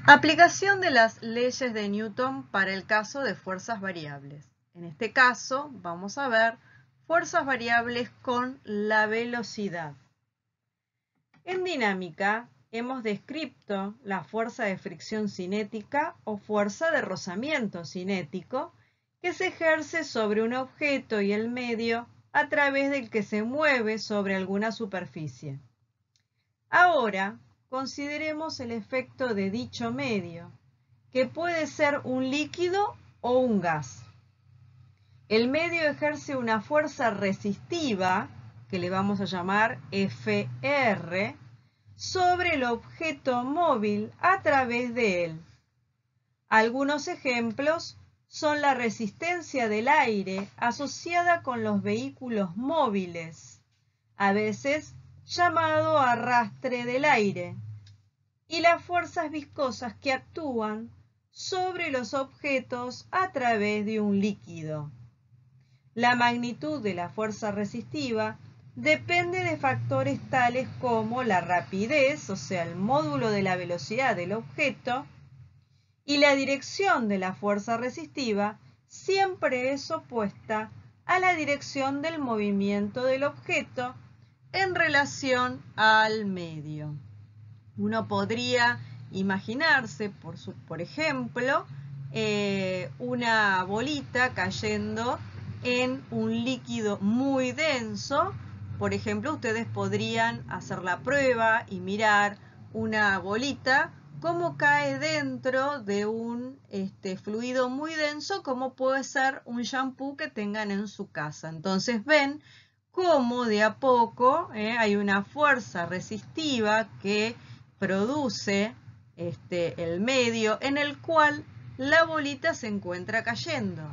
Aplicación de las leyes de Newton para el caso de fuerzas variables. En este caso vamos a ver fuerzas variables con la velocidad. En dinámica hemos descrito la fuerza de fricción cinética o fuerza de rozamiento cinético que se ejerce sobre un objeto y el medio a través del que se mueve sobre alguna superficie. Ahora, consideremos el efecto de dicho medio, que puede ser un líquido o un gas. El medio ejerce una fuerza resistiva, que le vamos a llamar Fr, sobre el objeto móvil a través de él. Algunos ejemplos son la resistencia del aire asociada con los vehículos móviles, a veces llamado arrastre del aire, y las fuerzas viscosas que actúan sobre los objetos a través de un líquido. La magnitud de la fuerza resistiva depende de factores tales como la rapidez, o sea, el módulo de la velocidad del objeto, y la dirección de la fuerza resistiva siempre es opuesta a la dirección del movimiento del objeto en relación al medio. Uno podría imaginarse, por ejemplo, una bolita cayendo en un líquido muy denso. Por ejemplo, ustedes podrían hacer la prueba y mirar una bolita cómo cae dentro de un fluido muy denso, como puede ser un shampoo que tengan en su casa. Entonces ven cómo de a poco hay una fuerza resistiva que produce el medio en el cual la bolita se encuentra cayendo.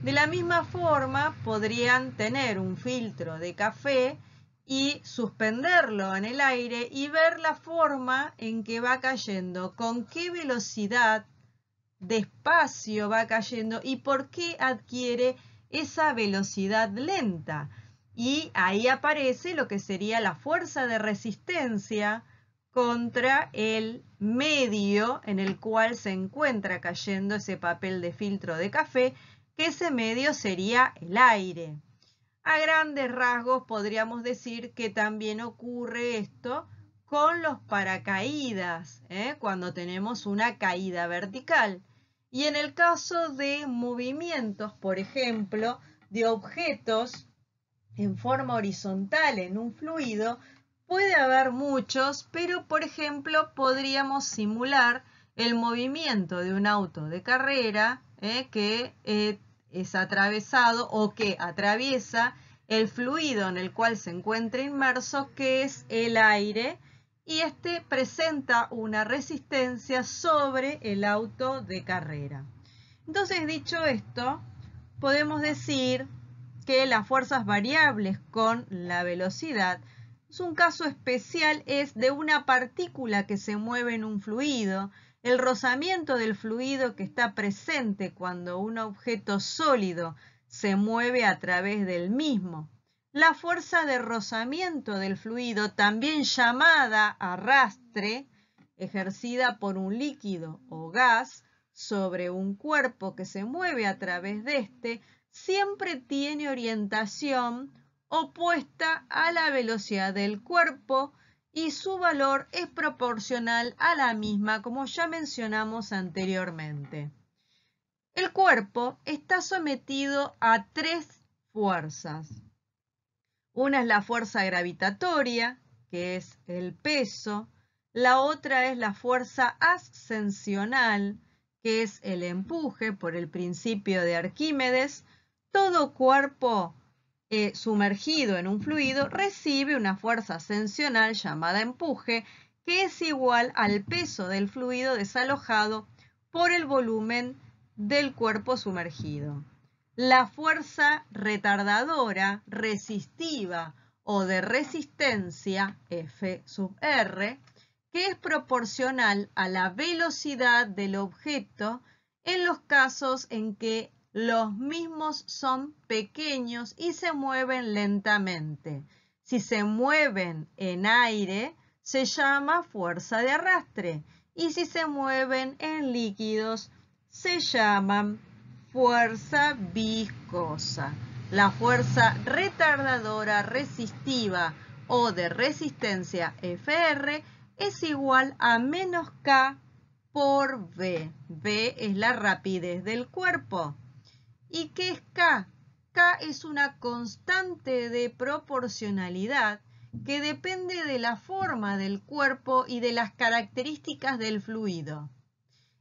De la misma forma, podrían tener un filtro de café y suspenderlo en el aire y ver la forma en que va cayendo, con qué velocidad, despacio va cayendo y por qué adquiere esa velocidad lenta. Y ahí aparece lo que sería la fuerza de resistencia contra el medio en el cual se encuentra cayendo ese papel de filtro de café, que ese medio sería el aire. A grandes rasgos podríamos decir que también ocurre esto con los paracaídas, cuando tenemos una caída vertical. Y en el caso de movimientos, por ejemplo, de objetos en forma horizontal en un fluido, puede haber muchos, pero por ejemplo podríamos simular el movimiento de un auto de carrera que es atravesado o que atraviesa el fluido en el cual se encuentra inmerso, que es el aire, y este presenta una resistencia sobre el auto de carrera. Entonces, dicho esto, podemos decir que las fuerzas variables con la velocidad es un caso especial, es de una partícula que se mueve en un fluido, el rozamiento del fluido que está presente cuando un objeto sólido se mueve a través del mismo. La fuerza de rozamiento del fluido, también llamada arrastre, ejercida por un líquido o gas sobre un cuerpo que se mueve a través de este, siempre tiene orientación opuesta a la velocidad del cuerpo y su valor es proporcional a la misma, como ya mencionamos anteriormente. El cuerpo está sometido a tres fuerzas. Una es la fuerza gravitatoria, que es el peso. La otra es la fuerza ascensional, que es el empuje por el principio de Arquímedes. Todo cuerpo sumergido en un fluido recibe una fuerza ascensional llamada empuje, que es igual al peso del fluido desalojado por el volumen del cuerpo sumergido. La fuerza retardadora, resistiva o de resistencia, F sub R, que es proporcional a la velocidad del objeto en los casos en que los mismos son pequeños y se mueven lentamente. Si se mueven en aire, se llama fuerza de arrastre. Y si se mueven en líquidos, se llaman fuerza viscosa. La fuerza retardadora resistiva o de resistencia Fr es igual a menos K por V. V es la rapidez del cuerpo. ¿Y qué es K? K es una constante de proporcionalidad que depende de la forma del cuerpo y de las características del fluido.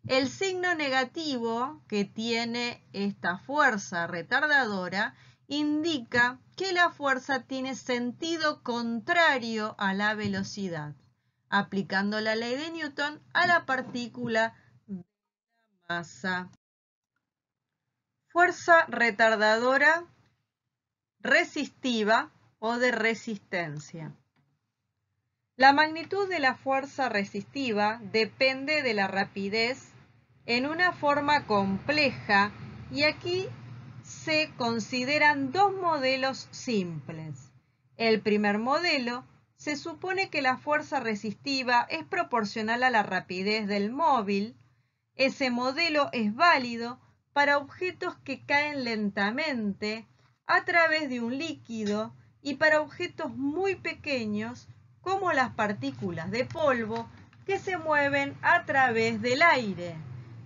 El signo negativo que tiene esta fuerza retardadora indica que la fuerza tiene sentido contrario a la velocidad, aplicando la ley de Newton a la partícula de la masa. Fuerza retardadora resistiva o de resistencia. La magnitud de la fuerza resistiva depende de la rapidez en una forma compleja y aquí se consideran dos modelos simples. El primer modelo se supone que la fuerza resistiva es proporcional a la rapidez del móvil. Ese modelo es válido para objetos que caen lentamente a través de un líquido y para objetos muy pequeños como las partículas de polvo que se mueven a través del aire.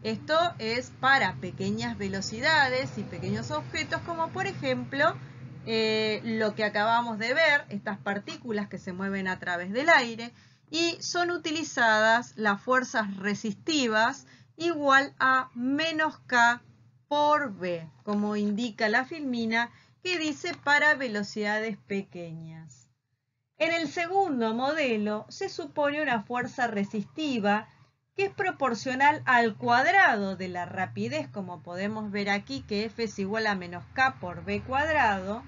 Esto es para pequeñas velocidades y pequeños objetos como por ejemplo lo que acabamos de ver, estas partículas que se mueven a través del aire, y son utilizadas las fuerzas resistivas igual a menos K por V, como indica la filmina que dice para velocidades pequeñas. En el segundo modelo se supone una fuerza resistiva que es proporcional al cuadrado de la rapidez, como podemos ver aquí que F es igual a menos K por V cuadrado,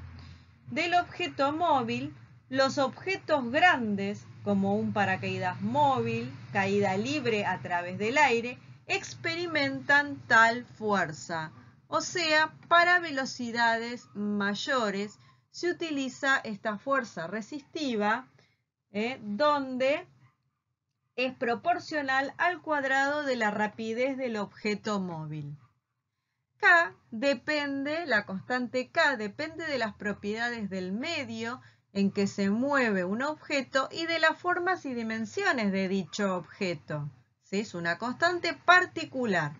del objeto móvil. Los objetos grandes, como un paracaídas móvil, caída libre a través del aire, experimentan tal fuerza. O sea, para velocidades mayores se utiliza esta fuerza resistiva, donde es proporcional al cuadrado de la rapidez del objeto móvil. K depende, la constante K depende de las propiedades del medio en que se mueve un objeto y de las formas y dimensiones de dicho objeto. ¿Sí? Es una constante particular.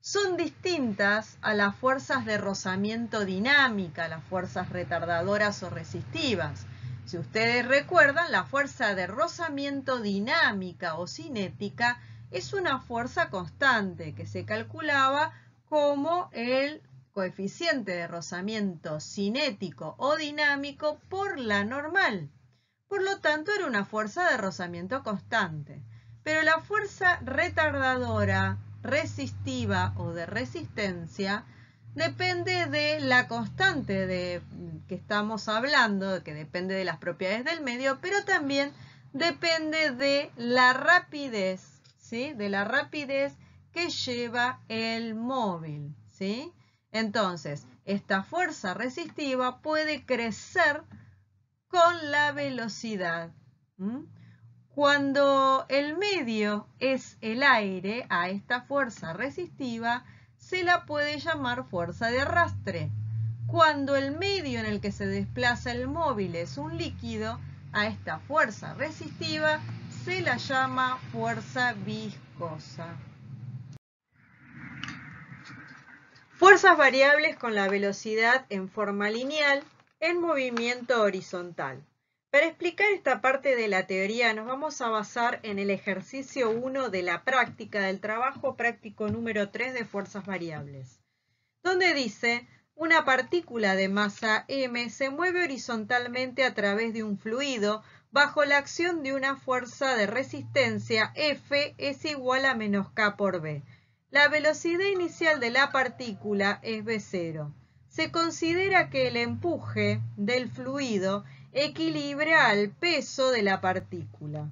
Son distintas a las fuerzas de rozamiento dinámica, las fuerzas retardadoras o resistivas. Si ustedes recuerdan, la fuerza de rozamiento dinámica o cinética es una fuerza constante que se calculaba como el coeficiente de rozamiento cinético o dinámico por la normal. Por lo tanto, era una fuerza de rozamiento constante. Pero la fuerza retardadora, resistiva o de resistencia depende de la constante de que estamos hablando, que depende de las propiedades del medio, pero también depende de la rapidez, ¿sí? De la rapidez que lleva el móvil, ¿sí? Entonces, esta fuerza resistiva puede crecer con la velocidad. Cuando el medio es el aire, a esta fuerza resistiva se la puede llamar fuerza de arrastre. Cuando el medio en el que se desplaza el móvil es un líquido, a esta fuerza resistiva se la llama fuerza viscosa. Fuerzas variables con la velocidad en forma lineal en movimiento horizontal. Para explicar esta parte de la teoría nos vamos a basar en el ejercicio 1 de la práctica del trabajo práctico número 3 de fuerzas variables, donde dice: una partícula de masa m se mueve horizontalmente a través de un fluido bajo la acción de una fuerza de resistencia F es igual a menos K por V. La velocidad inicial de la partícula es V0. Se considera que el empuje del fluido equilibra al peso de la partícula.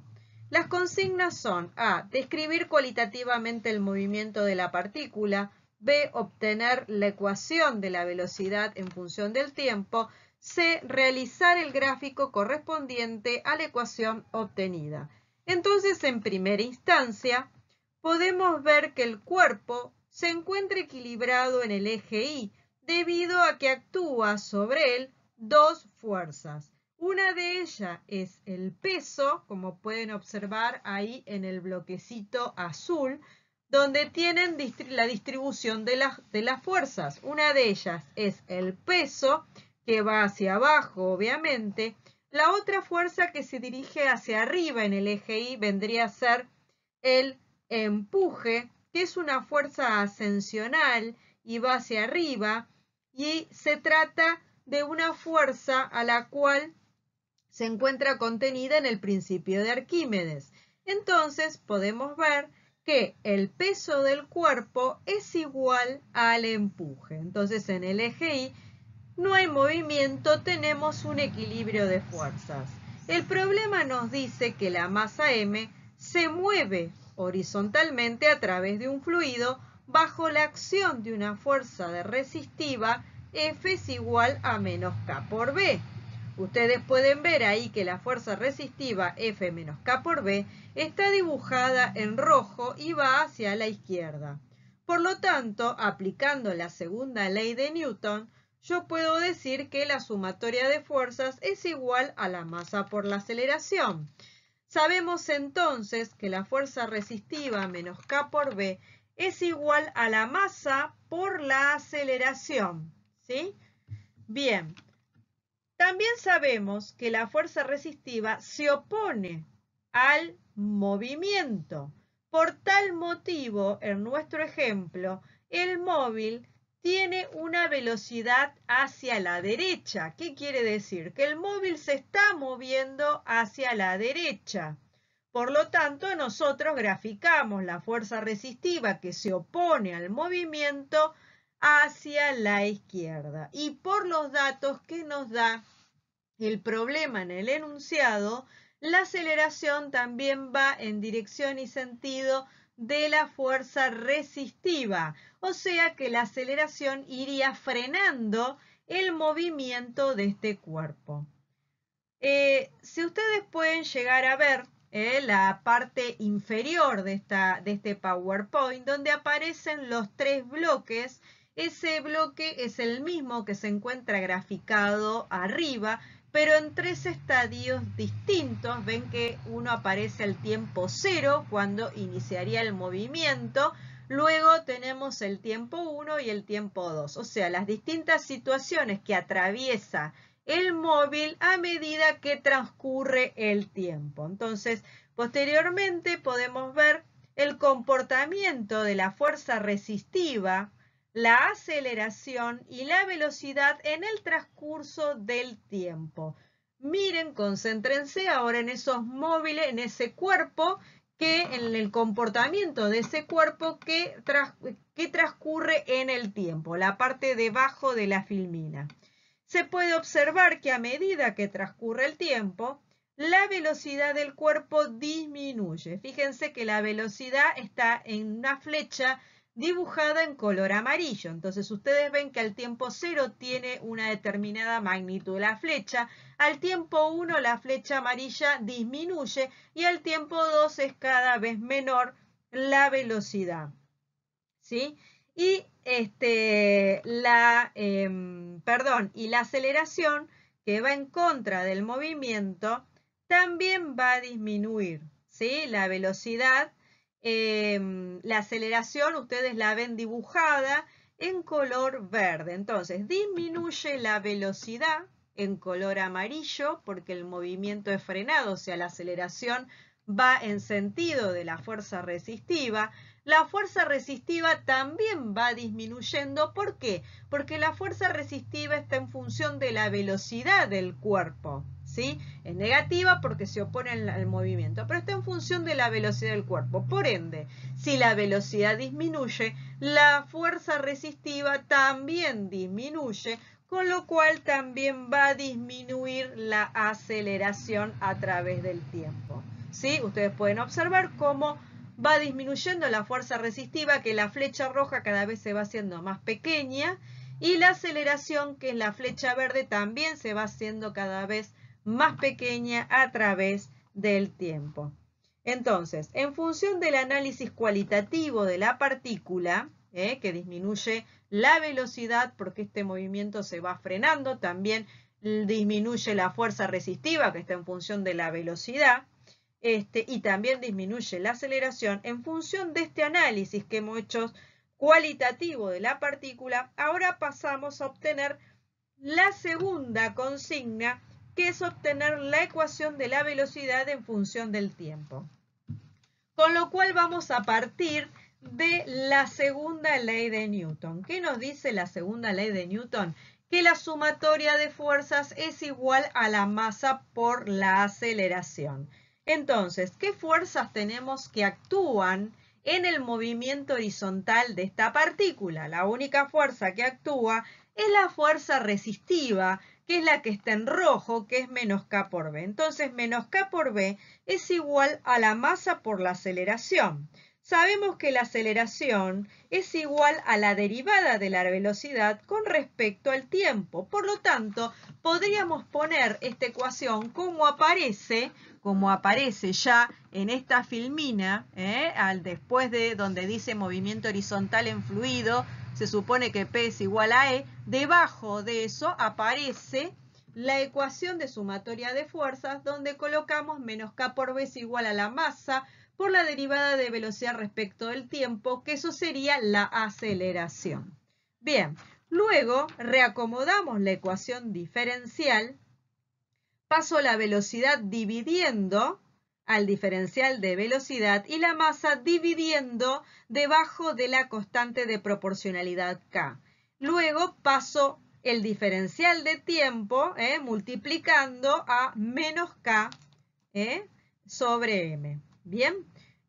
Las consignas son: A. Describir cualitativamente el movimiento de la partícula. B. Obtener la ecuación de la velocidad en función del tiempo. C, realizar el gráfico correspondiente a la ecuación obtenida. Entonces, en primera instancia, podemos ver que el cuerpo se encuentra equilibrado en el eje Y debido a que actúa sobre él dos fuerzas. Una de ellas es el peso, como pueden observar ahí en el bloquecito azul, donde tienen la distribución de las fuerzas. Una de ellas es el peso, que va hacia abajo, obviamente. La otra fuerza que se dirige hacia arriba en el eje Y vendría a ser el empuje, que es una fuerza ascensional y va hacia arriba, y se trata de una fuerza a la cual se encuentra contenida en el principio de Arquímedes. Entonces podemos ver que el peso del cuerpo es igual al empuje. Entonces en el eje Y no hay movimiento, tenemos un equilibrio de fuerzas. El problema nos dice que la masa M se mueve horizontalmente a través de un fluido bajo la acción de una fuerza de resistiva F es igual a menos K por B. Ustedes pueden ver ahí que la fuerza resistiva F menos K por B está dibujada en rojo y va hacia la izquierda. Por lo tanto, aplicando la segunda ley de Newton, yo puedo decir que la sumatoria de fuerzas es igual a la masa por la aceleración. Sabemos entonces que la fuerza resistiva menos K por B es igual a la masa por la aceleración, ¿sí? Bien, también sabemos que la fuerza resistiva se opone al movimiento. Por tal motivo, en nuestro ejemplo, el móvil tiene una velocidad hacia la derecha. ¿Qué quiere decir? Que el móvil se está moviendo hacia la derecha. Por lo tanto, nosotros graficamos la fuerza resistiva que se opone al movimiento hacia la izquierda. Y por los datos que nos da el problema en el enunciado, la aceleración también va en dirección y sentido de la fuerza resistiva, o sea que la aceleración iría frenando el movimiento de este cuerpo. Si ustedes pueden llegar a ver la parte inferior de este PowerPoint, donde aparecen los tres bloques, ese bloque es el mismo que se encuentra graficado arriba, pero en tres estadios distintos. Ven que uno aparece al tiempo 0 cuando iniciaría el movimiento. Luego tenemos el tiempo 1 y el tiempo 2. O sea, las distintas situaciones que atraviesa el móvil a medida que transcurre el tiempo. Entonces, posteriormente podemos ver el comportamiento de la fuerza resistiva, la aceleración y la velocidad en el transcurso del tiempo. Miren, concéntrense ahora en esos móviles, en ese cuerpo, en el comportamiento de ese cuerpo que transcurre en el tiempo, la parte debajo de la filmina. Se puede observar que a medida que transcurre el tiempo, la velocidad del cuerpo disminuye. Fíjense que la velocidad está en una flecha dibujada en color amarillo. Entonces ustedes ven que al tiempo 0 tiene una determinada magnitud la flecha, al tiempo 1 la flecha amarilla disminuye y al tiempo 2 es cada vez menor la velocidad, ¿sí? Y la aceleración, que va en contra del movimiento, también va a disminuir, ¿sí? La velocidad, la aceleración, ustedes la ven dibujada en color verde. Entonces, disminuye la velocidad en color amarillo porque el movimiento es frenado, o sea, la aceleración va en sentido de la fuerza resistiva. La fuerza resistiva también va disminuyendo. ¿Por qué? Porque la fuerza resistiva está en función de la velocidad del cuerpo, ¿sí? Es negativa porque se opone al movimiento, pero está en función de la velocidad del cuerpo. Por ende, si la velocidad disminuye, la fuerza resistiva también disminuye, con lo cual también va a disminuir la aceleración a través del tiempo, ¿sí? Ustedes pueden observar cómo va disminuyendo la fuerza resistiva, que la flecha roja cada vez se va haciendo más pequeña Y la aceleración, que es la flecha verde, también se va haciendo cada vez más pequeña a través del tiempo. Entonces, en función del análisis cualitativo de la partícula, que disminuye la velocidad porque este movimiento se va frenando, también disminuye la fuerza resistiva, que está en función de la velocidad, y también disminuye la aceleración. En función de este análisis que hemos hecho cualitativo de la partícula, ahora pasamos a obtener la segunda consigna, que es obtener la ecuación de la velocidad en función del tiempo. Con lo cual vamos a partir de la segunda ley de Newton. ¿Qué nos dice la segunda ley de Newton? Que la sumatoria de fuerzas es igual a la masa por la aceleración. Entonces, ¿qué fuerzas tenemos que actúan en el movimiento horizontal de esta partícula? La única fuerza que actúa es la fuerza resistiva, que es la que está en rojo, que es menos K por B. Entonces, menos K por B es igual a la masa por la aceleración. Sabemos que la aceleración es igual a la derivada de la velocidad con respecto al tiempo. Por lo tanto, podríamos poner esta ecuación como aparece ya en esta filmina, después de donde dice movimiento horizontal en fluido, se supone que P es igual a E. Debajo de eso aparece la ecuación de sumatoria de fuerzas, donde colocamos menos K por B es igual a la masa por la derivada de velocidad respecto del tiempo, que eso sería la aceleración. Bien, luego reacomodamos la ecuación diferencial, paso la velocidad dividiendo al diferencial de velocidad y la masa dividiendo debajo de la constante de proporcionalidad K. Luego paso el diferencial de tiempo multiplicando a menos K sobre M. Bien,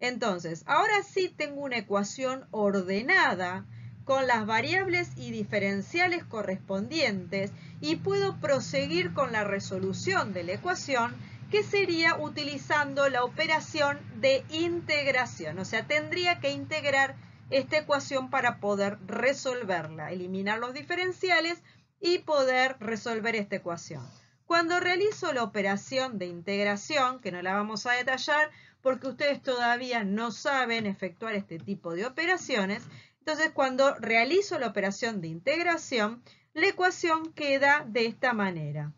entonces ahora sí tengo una ecuación ordenada con las variables y diferenciales correspondientes y puedo proseguir con la resolución de la ecuación, que sería utilizando la operación de integración. O sea, tendría que integrar esta ecuación para poder resolverla, eliminar los diferenciales y poder resolver esta ecuación. Cuando realizo la operación de integración, que no la vamos a detallar porque ustedes todavía no saben efectuar este tipo de operaciones, entonces cuando realizo la operación de integración, la ecuación queda de esta manera.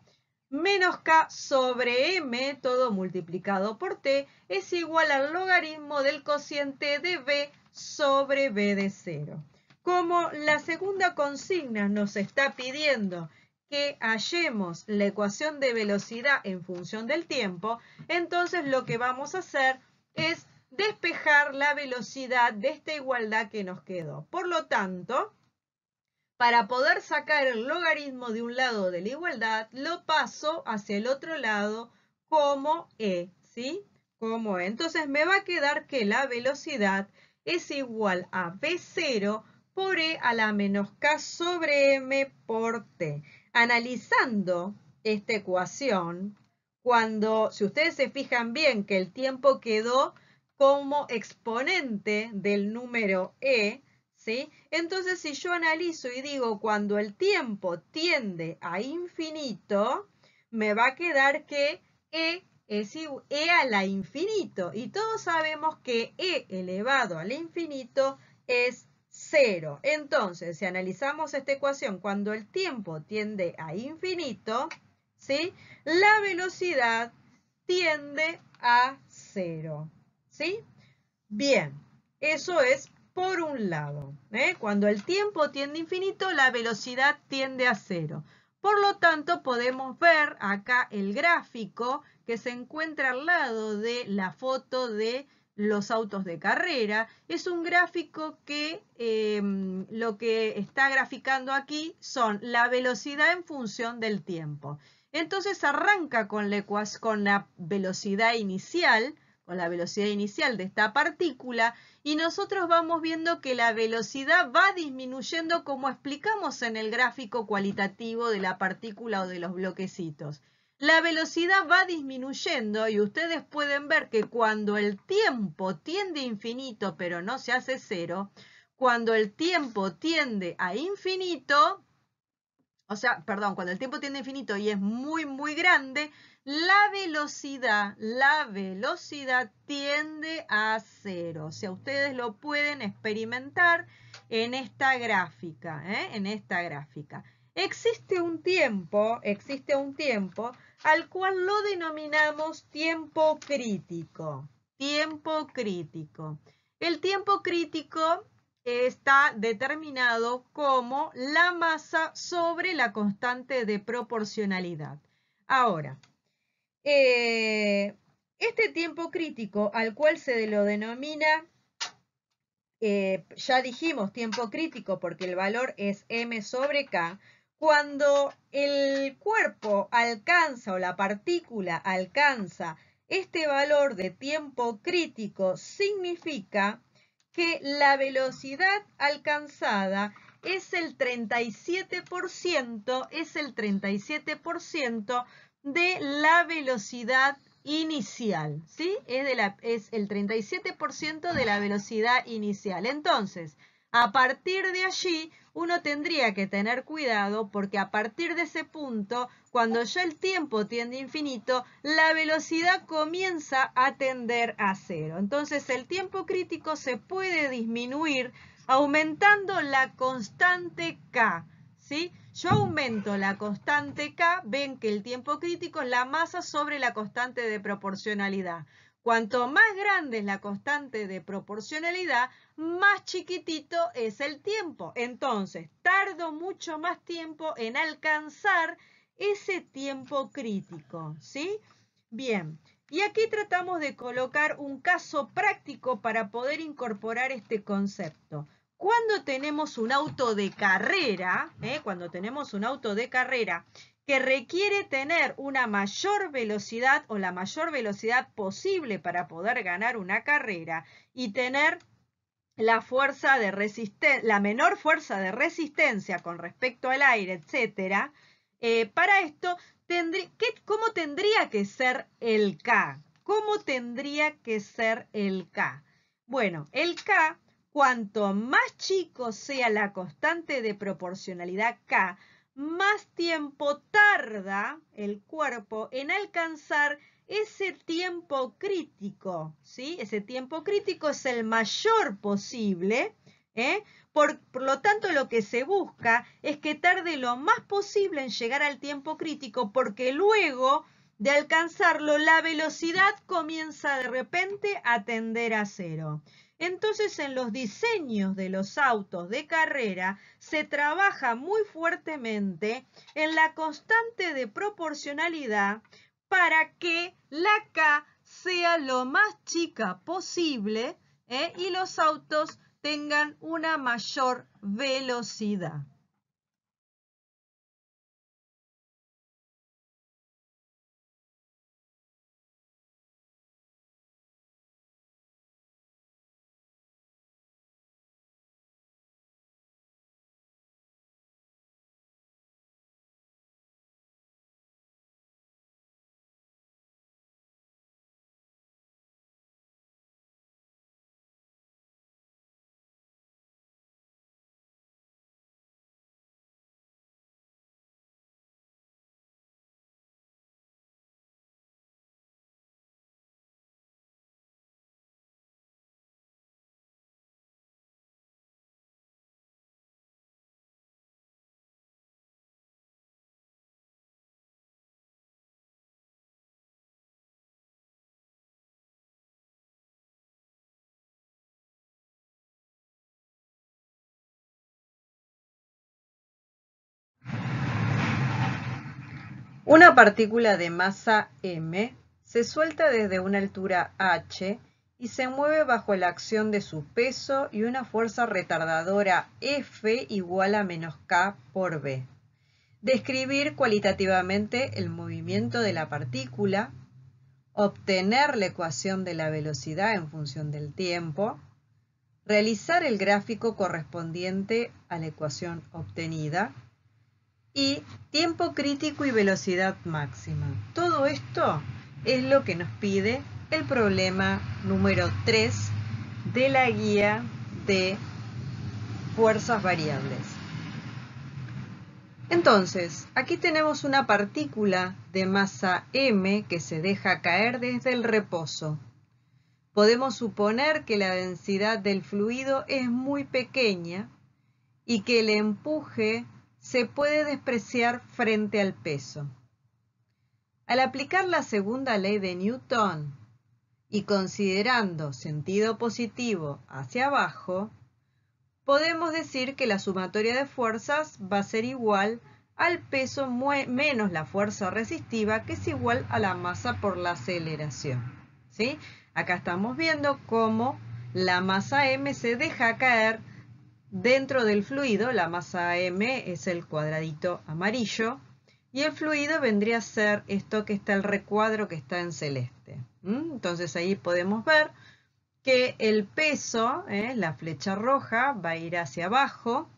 Menos K sobre M, todo multiplicado por T, es igual al logaritmo del cociente de B sobre B de 0. Como la segunda consigna nos está pidiendo que hallemos la ecuación de velocidad en función del tiempo, entonces lo que vamos a hacer es despejar la velocidad de esta igualdad que nos quedó. Por lo tanto, para poder sacar el logaritmo de un lado de la igualdad, lo paso hacia el otro lado como E, ¿sí? Como E. Entonces me va a quedar que la velocidad es igual a V0 por E a la menos K sobre M por T. Analizando esta ecuación, si ustedes se fijan bien que el tiempo quedó como exponente del número E, ¿sí? Entonces, si yo analizo y digo cuando el tiempo tiende a infinito, me va a quedar que E es E a la infinito. Y todos sabemos que E elevado al infinito es 0. Entonces, si analizamos esta ecuación, cuando el tiempo tiende a infinito, ¿sí? La velocidad tiende a 0. ¿Sí? Bien, eso es por un lado. Cuando el tiempo tiende a infinito, la velocidad tiende a 0. Por lo tanto, podemos ver acá el gráfico que se encuentra al lado de la foto de los autos de carrera. Es un gráfico que lo que está graficando aquí son la velocidad en función del tiempo. Entonces arranca con la velocidad inicial, de esta partícula, y nosotros vamos viendo que la velocidad va disminuyendo como explicamos en el gráfico cualitativo de la partícula o de los bloquecitos. La velocidad va disminuyendo y ustedes pueden ver que cuando el tiempo tiende a infinito pero no se hace 0, cuando el tiempo tiende a infinito, o sea, perdón, cuando el tiempo tiende a infinito y es muy, muy grande, la velocidad tiende a cero. O sea, ustedes lo pueden experimentar en esta gráfica, en esta gráfica. Existe un tiempo al cual lo denominamos tiempo crítico. Tiempo crítico. El tiempo crítico está determinado como la masa sobre la constante de proporcionalidad. Ahora, este tiempo crítico al cual se lo denomina, ya dijimos tiempo crítico porque el valor es m sobre k, cuando el cuerpo alcanza o la partícula alcanza este valor de tiempo crítico, significa que la velocidad alcanzada es el 37%, de la velocidad inicial, ¿sí? Es el 37% de la velocidad inicial. Entonces, a partir de allí, uno tendría que tener cuidado porque a partir de ese punto, cuando ya el tiempo tiende a infinito, la velocidad comienza a tender a cero. Entonces, el tiempo crítico se puede disminuir aumentando la constante K, ¿sí? Yo aumento la constante K, ven que el tiempo crítico es la masa sobre la constante de proporcionalidad. Cuanto más grande es la constante de proporcionalidad, más chiquitito es el tiempo. Entonces, tardo mucho más tiempo en alcanzar ese tiempo crítico, ¿sí? Bien, y aquí tratamos de colocar un caso práctico para poder incorporar este concepto. Cuando tenemos un auto de carrera, que requiere tener una mayor velocidad o la mayor velocidad posible para poder ganar una carrera y tener la menor fuerza de resistencia con respecto al aire, etcétera, para esto, ¿cómo tendría que ser el K? ¿Cómo tendría que ser el K? Bueno, el K, cuanto más chico sea la constante de proporcionalidad K, más tiempo tarda el cuerpo en alcanzar ese tiempo crítico, ¿sí? Ese tiempo crítico es el mayor posible, ¿eh? Por lo tanto, lo que se busca es que tarde lo más posible en llegar al tiempo crítico, porque luego de alcanzarlo, la velocidad comienza de repente a tender a cero. Entonces, en los diseños de los autos de carrera se trabaja muy fuertemente en la constante de proporcionalidad para que la K sea lo más chica posible, y los autos tengan una mayor velocidad. Una partícula de masa m se suelta desde una altura h y se mueve bajo la acción de su peso y una fuerza retardadora F igual a menos K por B. Describir cualitativamente el movimiento de la partícula, obtener la ecuación de la velocidad en función del tiempo, realizar el gráfico correspondiente a la ecuación obtenida y tiempo crítico y velocidad máxima. Todo esto es lo que nos pide el problema número 3 de la guía de fuerzas variables. Entonces, aquí tenemos una partícula de masa m que se deja caer desde el reposo. Podemos suponer que la densidad del fluido es muy pequeña y que el empuje se puede despreciar frente al peso. Al aplicar la segunda ley de Newton y considerando sentido positivo hacia abajo, podemos decir que la sumatoria de fuerzas va a ser igual al peso menos la fuerza resistiva, que es igual a la masa por la aceleración. ¿Sí? Acá estamos viendo cómo la masa m se deja caer dentro del fluido. La masa m es el cuadradito amarillo y el fluido vendría a ser esto que está el recuadro que está en celeste. Entonces ahí podemos ver que el peso, la flecha roja, va a ir hacia abajo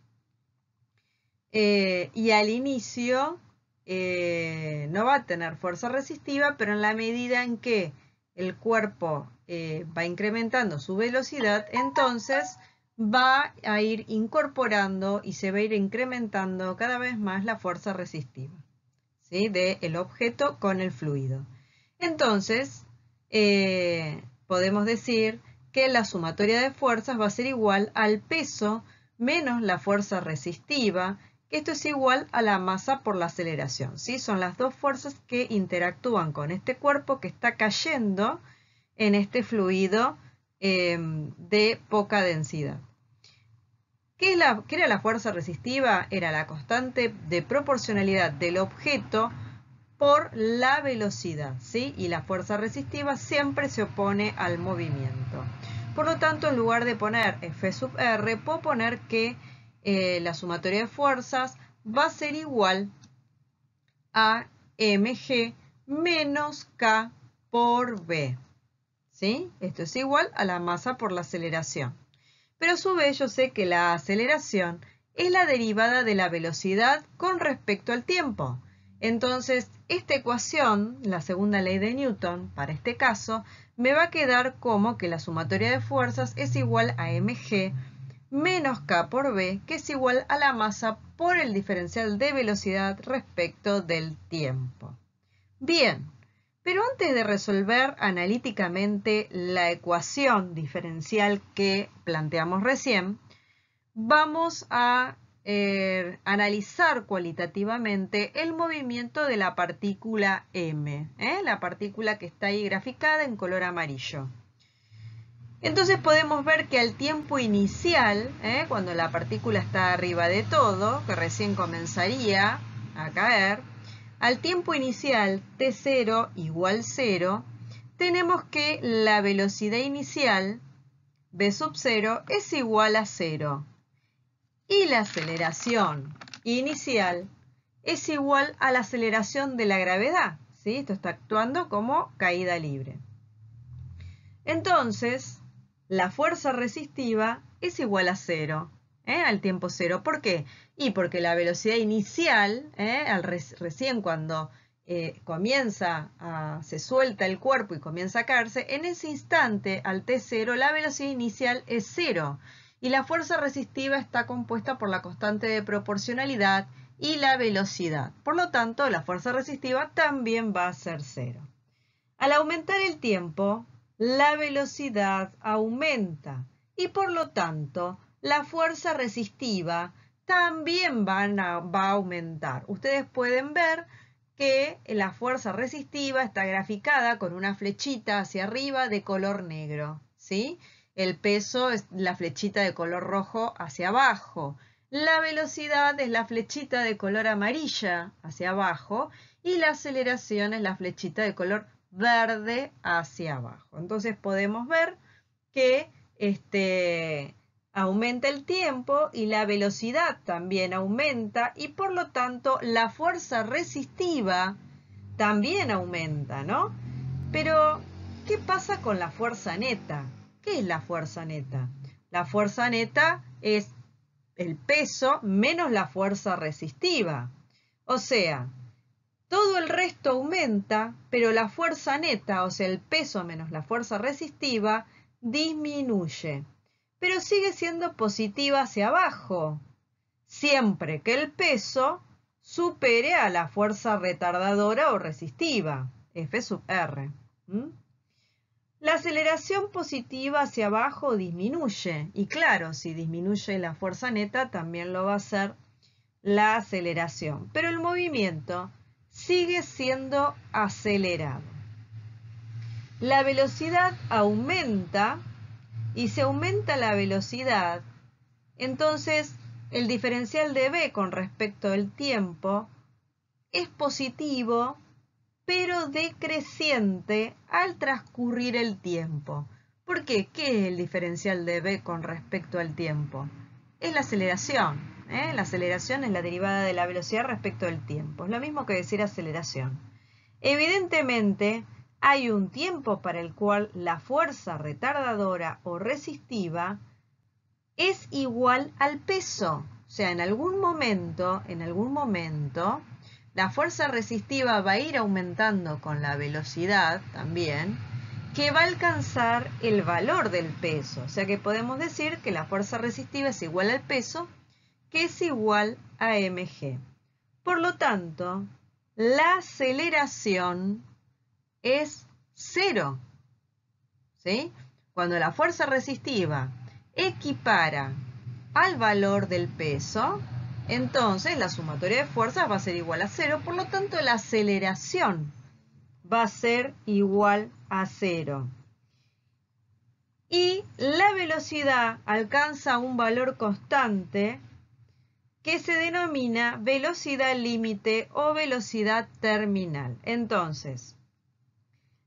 y al inicio no va a tener fuerza resistiva, pero en la medida en que el cuerpo va incrementando su velocidad, entonces va a ir incorporando y se va a ir incrementando cada vez más la fuerza resistiva, ¿sí? Del objeto con el fluido. Entonces, podemos decir que la sumatoria de fuerzas va a ser igual al peso menos la fuerza resistiva, que esto es igual a la masa por la aceleración, ¿sí? Son las dos fuerzas que interactúan con este cuerpo que está cayendo en este fluido de poca densidad. ¿Qué era la fuerza resistiva? Era la constante de proporcionalidad del objeto por la velocidad, ¿sí? Y la fuerza resistiva siempre se opone al movimiento. Por lo tanto, en lugar de poner F sub R, puedo poner que la sumatoria de fuerzas va a ser igual a mg menos k por b, ¿sí? Esto es igual a la masa por la aceleración. Pero a su vez yo sé que la aceleración es la derivada de la velocidad con respecto al tiempo. Entonces, esta ecuación, la segunda ley de Newton, para este caso, me va a quedar como que la sumatoria de fuerzas es igual a mg menos k por b, que es igual a la masa por el diferencial de velocidad respecto del tiempo. Bien, pero antes de resolver analíticamente la ecuación diferencial que planteamos recién, vamos a analizar cualitativamente el movimiento de la partícula m, la partícula que está ahí graficada en color amarillo. Entonces podemos ver que al tiempo inicial, cuando la partícula está arriba de todo, que recién comenzaría a caer, al tiempo inicial t0 igual 0, tenemos que la velocidad inicial, v sub 0, es igual a 0. Y la aceleración inicial es igual a la aceleración de la gravedad, ¿sí? Esto está actuando como caída libre. Entonces, la fuerza resistiva es igual a 0, al tiempo 0. ¿Por qué? Y porque la velocidad inicial, recién cuando se suelta el cuerpo y comienza a caerse, en ese instante, al t0, la velocidad inicial es 0. Y la fuerza resistiva está compuesta por la constante de proporcionalidad y la velocidad. Por lo tanto, la fuerza resistiva también va a ser 0. Al aumentar el tiempo, la velocidad aumenta y por lo tanto la fuerza resistiva también va a aumentar. Ustedes pueden ver que la fuerza resistiva está graficada con una flechita hacia arriba de color negro, ¿sí? El peso es la flechita de color rojo hacia abajo. La velocidad es la flechita de color amarilla hacia abajo y la aceleración es la flechita de color verde hacia abajo. Entonces podemos ver que aumenta el tiempo y la velocidad también aumenta y por lo tanto la fuerza resistiva también aumenta, ¿no? Pero, ¿qué pasa con la fuerza neta? ¿Qué es la fuerza neta? La fuerza neta es el peso menos la fuerza resistiva. O sea, todo el resto aumenta, pero la fuerza neta, o sea, el peso menos la fuerza resistiva, disminuye. Pero sigue siendo positiva hacia abajo, siempre que el peso supere a la fuerza retardadora o resistiva, F sub R. La aceleración positiva hacia abajo disminuye, y claro, si disminuye la fuerza neta, también lo va a hacer la aceleración, pero el movimiento sigue siendo acelerado. La velocidad aumenta, y si aumenta la velocidad, entonces el diferencial de v con respecto al tiempo es positivo, pero decreciente al transcurrir el tiempo. ¿Por qué? ¿Qué es el diferencial de v con respecto al tiempo? Es la aceleración. La aceleración es la derivada de la velocidad respecto del tiempo. Es lo mismo que decir aceleración. Evidentemente, hay un tiempo para el cual la fuerza retardadora o resistiva es igual al peso. O sea, en algún momento, la fuerza resistiva va a ir aumentando con la velocidad también, que va a alcanzar el valor del peso. O sea que podemos decir que la fuerza resistiva es igual al peso, que es igual a mg. Por lo tanto, la aceleración es 0. ¿Sí? Cuando la fuerza resistiva equipara al valor del peso, entonces la sumatoria de fuerzas va a ser igual a 0, por lo tanto la aceleración va a ser igual a 0. Y la velocidad alcanza un valor constante que se denomina velocidad límite o velocidad terminal. Entonces,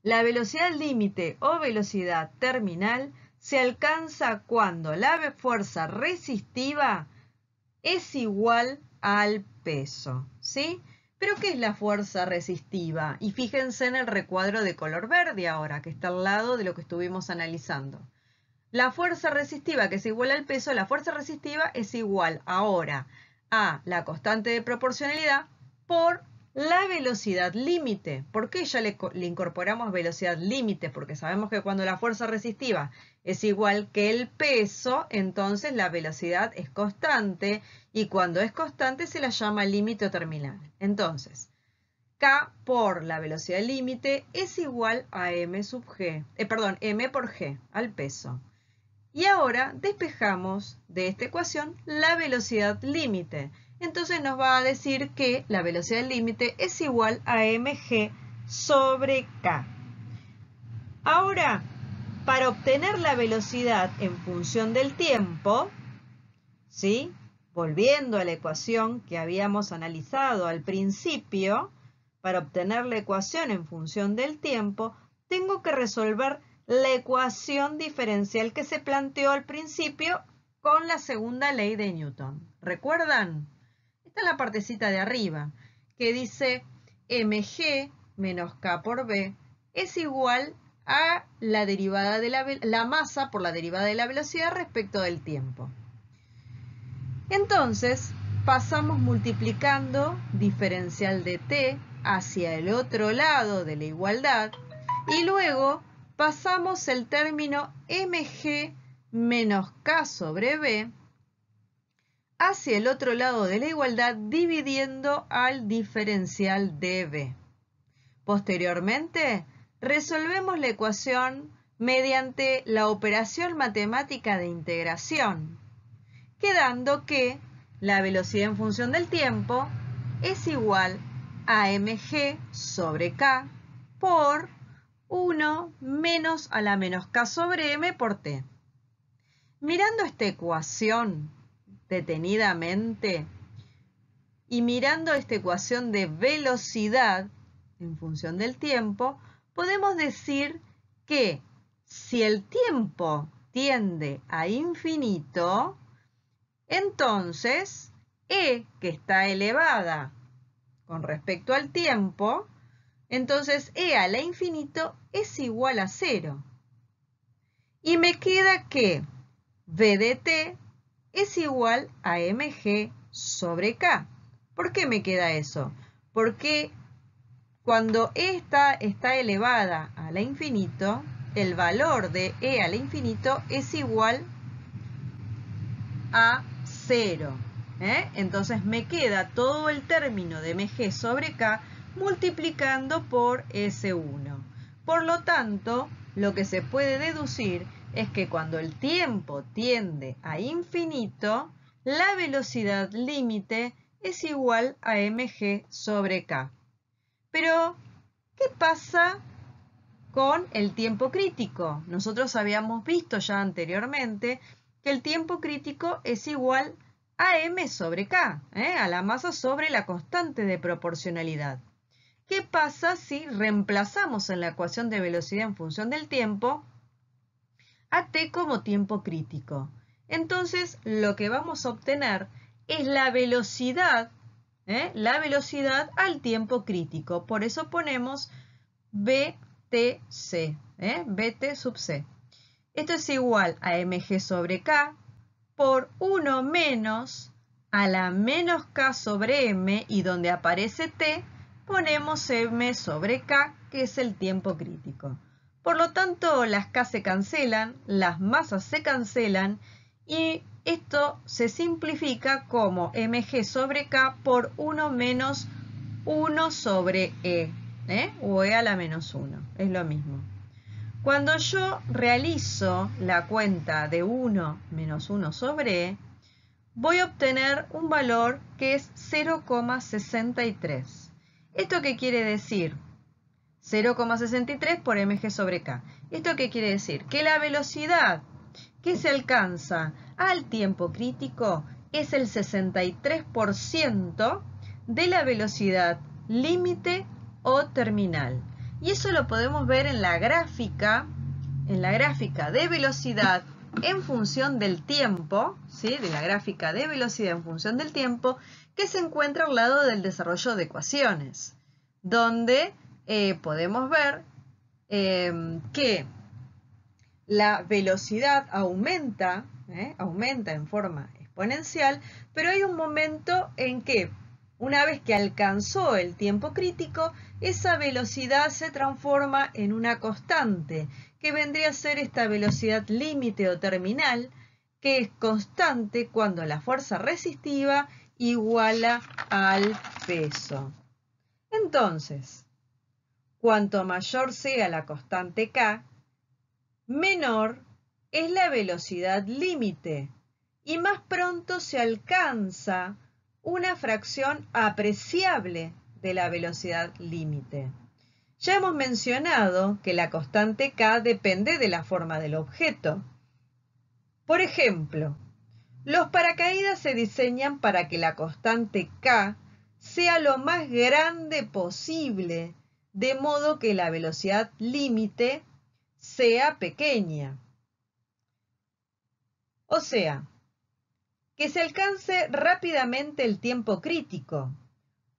la velocidad límite o velocidad terminal se alcanza cuando la fuerza resistiva es igual al peso, ¿sí? ¿Pero qué es la fuerza resistiva? Y fíjense en el recuadro de color verde ahora, que está al lado de lo que estuvimos analizando. La fuerza resistiva, que es igual al peso, la fuerza resistiva es igual ahora a la constante de proporcionalidad por la velocidad límite. ¿Por qué ya le incorporamos velocidad límite? Porque sabemos que cuando la fuerza resistiva es igual que el peso, entonces la velocidad es constante, y cuando es constante se la llama límite o terminal. Entonces, K por la velocidad límite es igual a m por g, al peso. Y ahora despejamos de esta ecuación la velocidad límite. Entonces nos va a decir que la velocidad límite es igual a mg sobre k. Ahora, para obtener la velocidad en función del tiempo, ¿sí? Volviendo a la ecuación que habíamos analizado al principio, para obtener la ecuación en función del tiempo, tengo que resolver la ecuación diferencial que se planteó al principio con la segunda ley de Newton. ¿Recuerdan? Esta es la partecita de arriba, que dice mg menos k por b es igual a la derivada de la masa por la derivada de la velocidad respecto del tiempo. Entonces, pasamos multiplicando diferencial de t hacia el otro lado de la igualdad, y luego pasamos el término mg menos k sobre b hacia el otro lado de la igualdad, dividiendo al diferencial de b. Posteriormente, resolvemos la ecuación mediante la operación matemática de integración, quedando que la velocidad en función del tiempo es igual a mg sobre k por 1 menos a la menos k sobre m por t. Mirando esta ecuación detenidamente y mirando esta ecuación de velocidad en función del tiempo, podemos decir que si el tiempo tiende a infinito, entonces E, que está elevada con respecto al tiempo, entonces E a la infinito es igual a 0. Y me queda que V de t es igual a mg sobre k. ¿Por qué me queda eso? Porque cuando E está elevada a la infinito, el valor de E a la infinito es igual a 0. Entonces me queda todo el término de mg sobre k multiplicando por S1. Por lo tanto, lo que se puede deducir es que cuando el tiempo tiende a infinito, la velocidad límite es igual a mg sobre k. Pero, ¿qué pasa con el tiempo crítico? Nosotros habíamos visto ya anteriormente que el tiempo crítico es igual a m sobre k, a la masa sobre la constante de proporcionalidad. ¿Qué pasa si reemplazamos en la ecuación de velocidad en función del tiempo a t como tiempo crítico? Entonces, lo que vamos a obtener es la velocidad al tiempo crítico. Por eso ponemos BTC, BT sub C. Esto es igual a mg sobre k por 1 menos a la menos k sobre m, y donde aparece t ponemos m sobre k, que es el tiempo crítico. Por lo tanto, las k se cancelan, las masas se cancelan, y esto se simplifica como mg sobre k por 1 menos 1 sobre e, o e a la menos 1, es lo mismo. Cuando yo realizo la cuenta de 1 menos 1 sobre e, voy a obtener un valor que es 0,63. ¿Esto qué quiere decir? 0,63 por mg sobre k. ¿Esto qué quiere decir? Que la velocidad que se alcanza al tiempo crítico es el 63% de la velocidad límite o terminal. Y eso lo podemos ver en la gráfica de velocidad en función del tiempo, ¿sí? De la gráfica de velocidad en función del tiempo, que se encuentra al lado del desarrollo de ecuaciones, donde podemos ver que la velocidad aumenta en forma exponencial, pero hay un momento en que, una vez que alcanzó el tiempo crítico, esa velocidad se transforma en una constante, que vendría a ser esta velocidad límite o terminal, que es constante cuando la fuerza resistiva iguala al peso. Entonces, cuanto mayor sea la constante K, menor es la velocidad límite y más pronto se alcanza una fracción apreciable de la velocidad límite. Ya hemos mencionado que la constante K depende de la forma del objeto. Por ejemplo, los paracaídas se diseñan para que la constante K sea lo más grande posible, de modo que la velocidad límite sea pequeña. O sea, que se alcance rápidamente el tiempo crítico,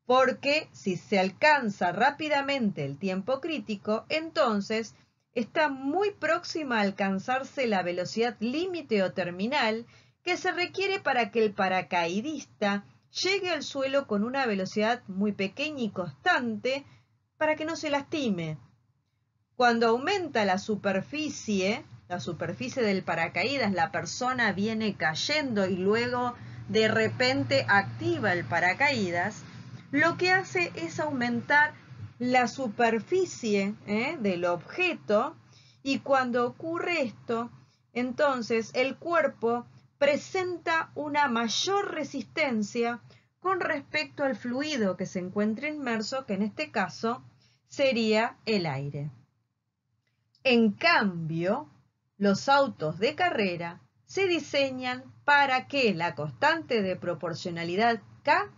porque si se alcanza rápidamente el tiempo crítico, entonces está muy próxima a alcanzarse la velocidad límite o terminal que se requiere para que el paracaidista llegue al suelo con una velocidad muy pequeña y constante para que no se lastime. Cuando aumenta la superficie del paracaídas, la persona viene cayendo y luego de repente activa el paracaídas, lo que hace es aumentar la superficie del objeto, y cuando ocurre esto, entonces el cuerpo presenta una mayor resistencia con respecto al fluido que se encuentra inmerso, que en este caso sería el aire. En cambio, los autos de carrera se diseñan para que la constante de proporcionalidad K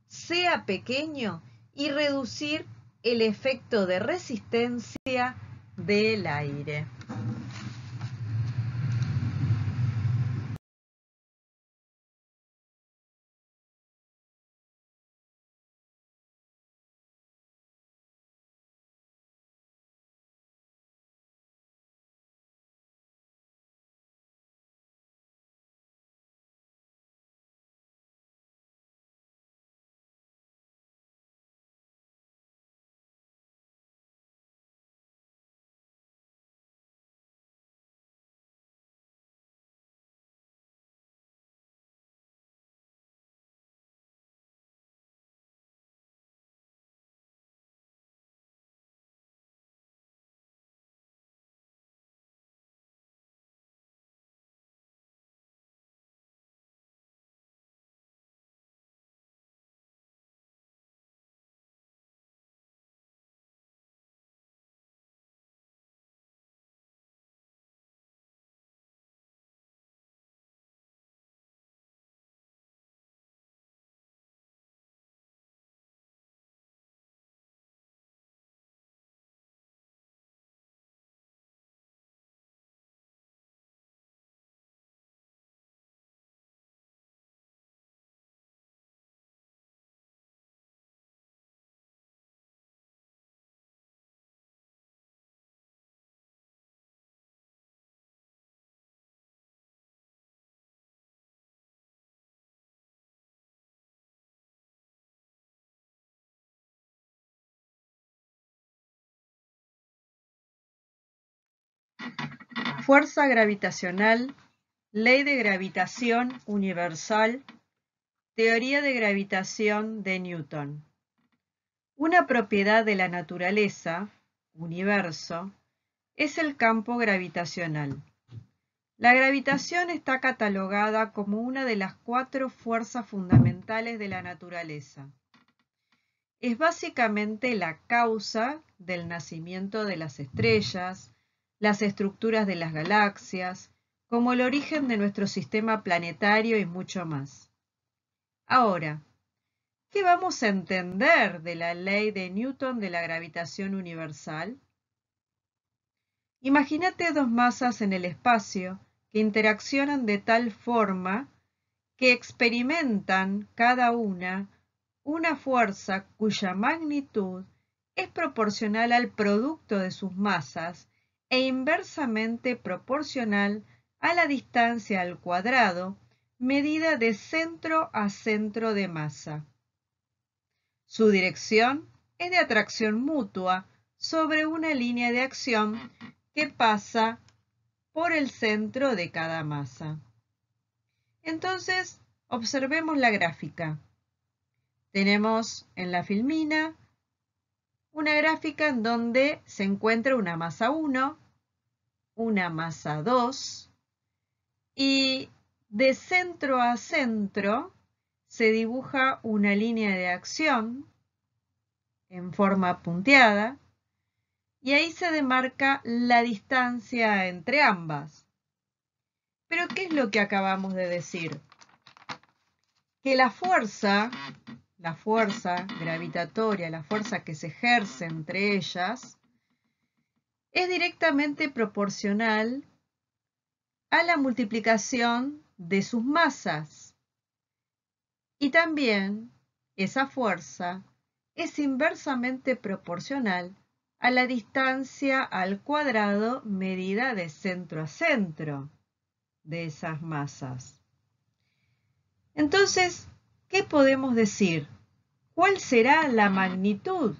sea pequeño y reducir el efecto de resistencia del aire. Fuerza gravitacional, ley de gravitación universal, teoría de gravitación de Newton. Una propiedad de la naturaleza, universo, es el campo gravitacional. La gravitación está catalogada como una de las 4 fuerzas fundamentales de la naturaleza. Es básicamente la causa del nacimiento de las estrellas, las estructuras de las galaxias, como el origen de nuestro sistema planetario y mucho más. Ahora, ¿qué vamos a entender de la ley de Newton de la gravitación universal? Imagínate 2 masas en el espacio que interaccionan de tal forma que experimentan cada una fuerza cuya magnitud es proporcional al producto de sus masas e inversamente proporcional a la distancia al cuadrado medida de centro a centro de masa. Su dirección es de atracción mutua sobre una línea de acción que pasa por el centro de cada masa. Entonces, observemos la gráfica. Tenemos en la filmina una gráfica en donde se encuentra una masa 1, una masa 2 y de centro a centro se dibuja una línea de acción en forma punteada y ahí se demarca la distancia entre ambas. Pero ¿qué es lo que acabamos de decir? Que la fuerza gravitatoria, la fuerza que se ejerce entre ellas, es directamente proporcional a la multiplicación de sus masas. Y también esa fuerza es inversamente proporcional a la distancia al cuadrado medida de centro a centro de esas masas. Entonces, ¿qué podemos decir? ¿Cuál será la magnitud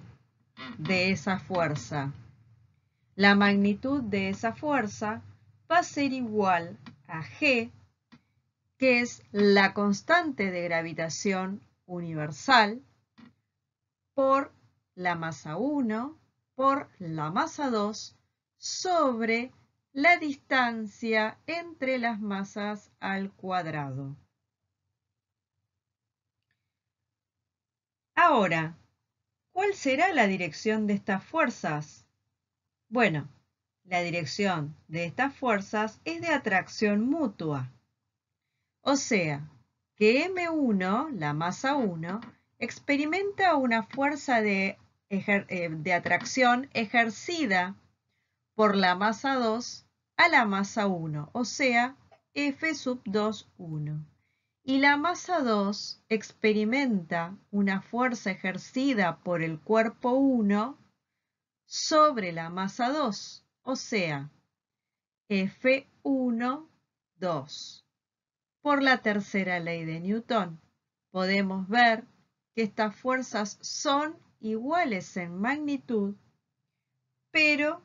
de esa fuerza? La magnitud de esa fuerza va a ser igual a G, que es la constante de gravitación universal, por la masa 1 por la masa 2 sobre la distancia entre las masas al cuadrado. Ahora, ¿cuál será la dirección de estas fuerzas? Bueno, la dirección de estas fuerzas es de atracción mutua. O sea, que M1, la masa 1, experimenta una fuerza de atracción ejercida por la masa 2 a la masa 1, o sea, F sub 2, 1. Y la masa 2 experimenta una fuerza ejercida por el cuerpo 1 sobre la masa 2, o sea, F1, 2. Por la tercera ley de Newton, podemos ver que estas fuerzas son iguales en magnitud, pero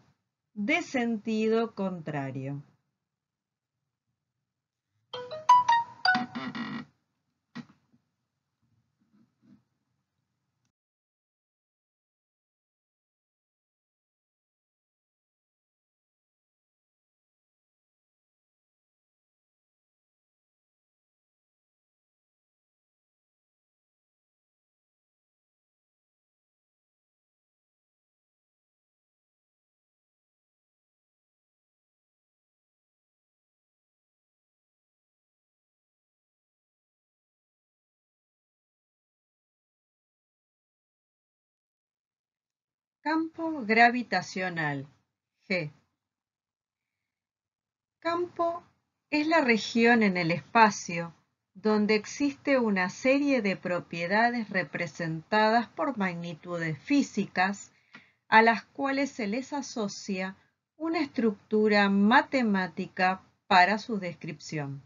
de sentido contrario. Campo gravitacional, G. Campo es la región en el espacio donde existe una serie de propiedades representadas por magnitudes físicas a las cuales se les asocia una estructura matemática para su descripción.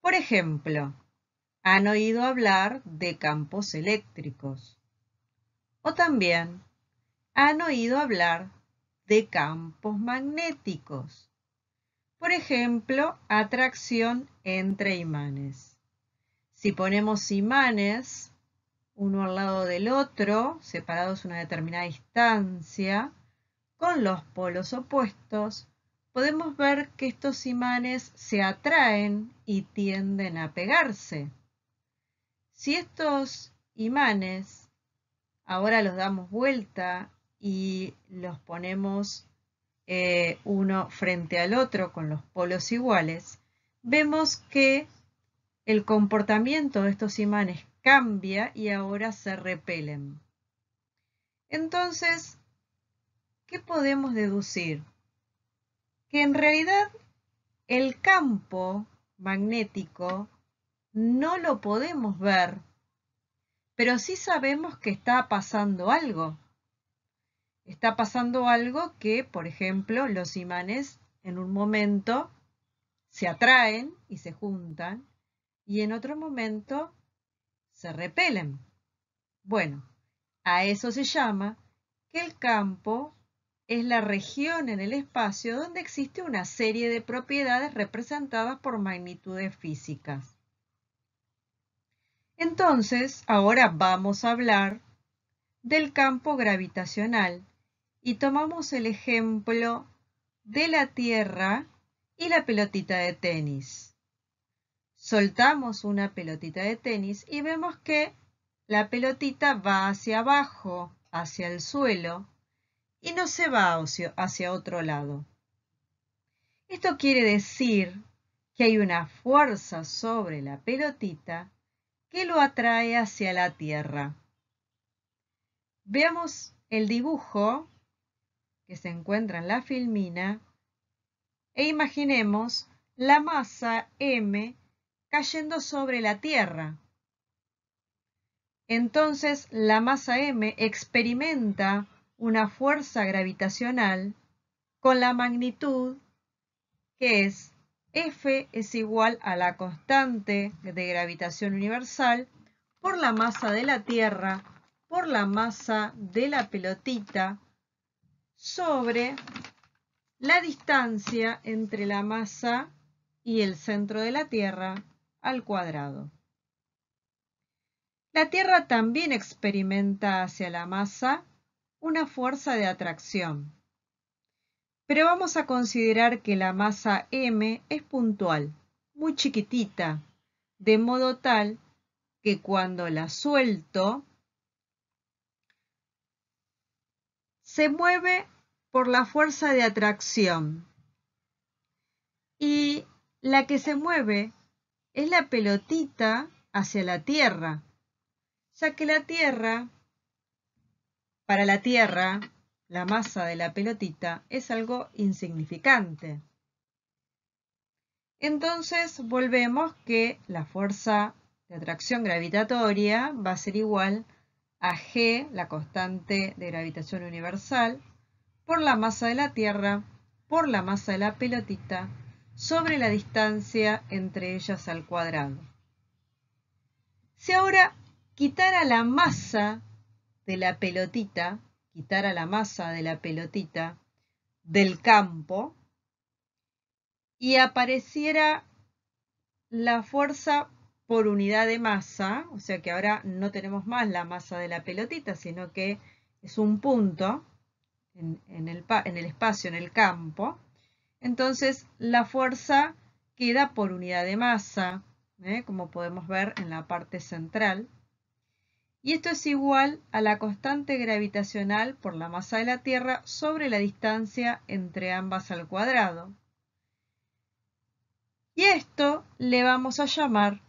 Por ejemplo, han oído hablar de campos eléctricos o también han oído hablar de campos magnéticos. Por ejemplo, atracción entre imanes. Si ponemos imanes uno al lado del otro, separados a una determinada distancia, con los polos opuestos, podemos ver que estos imanes se atraen y tienden a pegarse. Si estos imanes ahora los damos vuelta y los ponemos uno frente al otro con los polos iguales, vemos que el comportamiento de estos imanes cambia y ahora se repelen. Entonces, ¿qué podemos deducir? Que en realidad el campo magnético no lo podemos ver, pero sí sabemos que está pasando algo. Está pasando algo que, por ejemplo, los imanes en un momento se atraen y se juntan y en otro momento se repelen. Bueno, a eso se llama que el campo es la región en el espacio donde existe una serie de propiedades representadas por magnitudes físicas. Entonces, ahora vamos a hablar del campo gravitacional y tomamos el ejemplo de la Tierra y la pelotita de tenis. Soltamos una pelotita de tenis y vemos que la pelotita va hacia abajo, hacia el suelo, y no se va hacia otro lado. Esto quiere decir que hay una fuerza sobre la pelotita que lo atrae hacia la Tierra. Veamos el dibujo que se encuentra en la filmina e imaginemos la masa M cayendo sobre la Tierra. Entonces la masa M experimenta una fuerza gravitacional con la magnitud que es F es igual a la constante de gravitación universal por la masa de la Tierra por la masa de la pelotita sobre la distancia entre la masa y el centro de la Tierra al cuadrado. La Tierra también experimenta hacia la masa una fuerza de atracción. Pero vamos a considerar que la masa M es puntual, muy chiquitita, de modo tal que cuando la suelto, se mueve por la fuerza de atracción. Y la que se mueve es la pelotita hacia la Tierra, ya que la Tierra, para la Tierra, la masa de la pelotita es algo insignificante. Entonces volvemos que la fuerza de atracción gravitatoria va a ser igual a G, la constante de gravitación universal, por la masa de la Tierra, por la masa de la pelotita, sobre la distancia entre ellas al cuadrado. Si ahora quitara la masa de la pelotita, del campo y apareciera la fuerza por unidad de masa, o sea que ahora no tenemos más la masa de la pelotita, sino que es un punto en el espacio, en el campo, entonces la fuerza queda por unidad de masa, como podemos ver en la parte central. Y esto es igual a la constante gravitacional por la masa de la Tierra sobre la distancia entre ambas al cuadrado. Y esto le vamos a llamar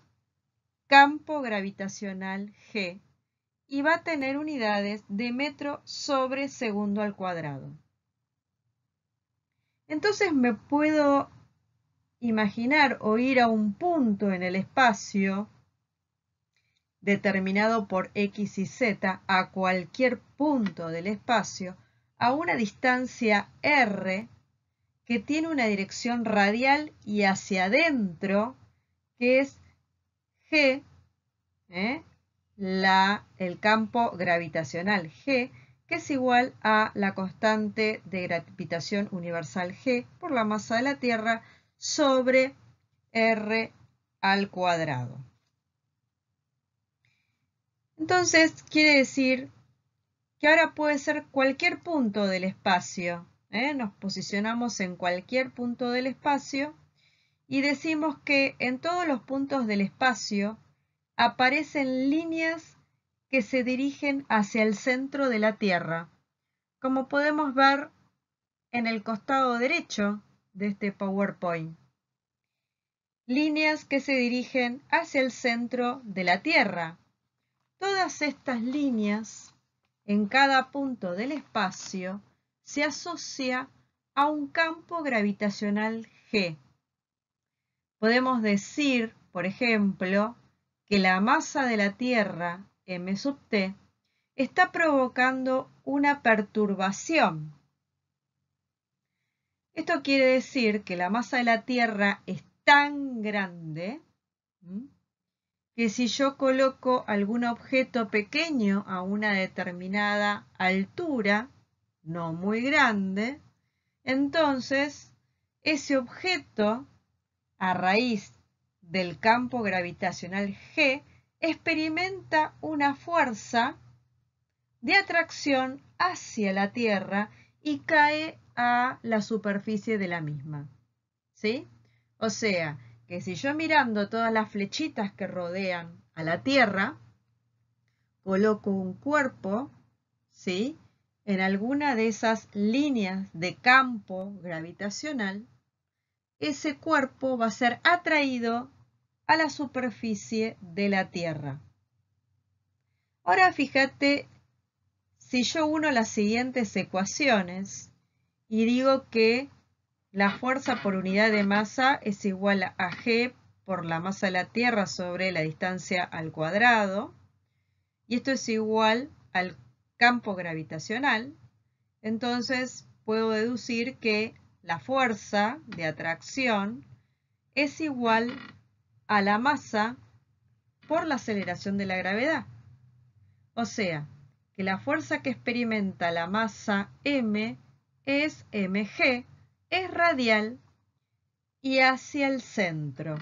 campo gravitacional G y va a tener unidades de metro sobre segundo al cuadrado. Entonces me puedo imaginar o ir a un punto en el espacio determinado por X y Z a cualquier punto del espacio a una distancia R que tiene una dirección radial y hacia adentro que es G, el campo gravitacional G, que es igual a la constante de gravitación universal G por la masa de la Tierra sobre r al cuadrado. Entonces, quiere decir que ahora puede ser cualquier punto del espacio. Nos posicionamos en cualquier punto del espacio y decimos que en todos los puntos del espacio aparecen líneas que se dirigen hacia el centro de la Tierra, como podemos ver en el costado derecho de este PowerPoint. Líneas que se dirigen hacia el centro de la Tierra. Todas estas líneas en cada punto del espacio se asocia a un campo gravitacional G. Podemos decir, por ejemplo, que la masa de la Tierra, m sub t, está provocando una perturbación. Esto quiere decir que la masa de la Tierra es tan grande que si yo coloco algún objeto pequeño a una determinada altura, no muy grande, entonces ese objeto, a raíz del campo gravitacional G, experimenta una fuerza de atracción hacia la Tierra y cae a la superficie de la misma. ¿Sí? O sea, que si yo mirando todas las flechitas que rodean a la Tierra, coloco un cuerpo, ¿sí?, en alguna de esas líneas de campo gravitacional, ese cuerpo va a ser atraído a la superficie de la Tierra. Ahora fíjate, si yo uno las siguientes ecuaciones y digo que la fuerza por unidad de masa es igual a G por la masa de la Tierra sobre la distancia al cuadrado, y esto es igual al campo gravitacional, entonces puedo deducir que la fuerza de atracción es igual a la masa por la aceleración de la gravedad. O sea, que la fuerza que experimenta la masa m es mg, es radial y hacia el centro.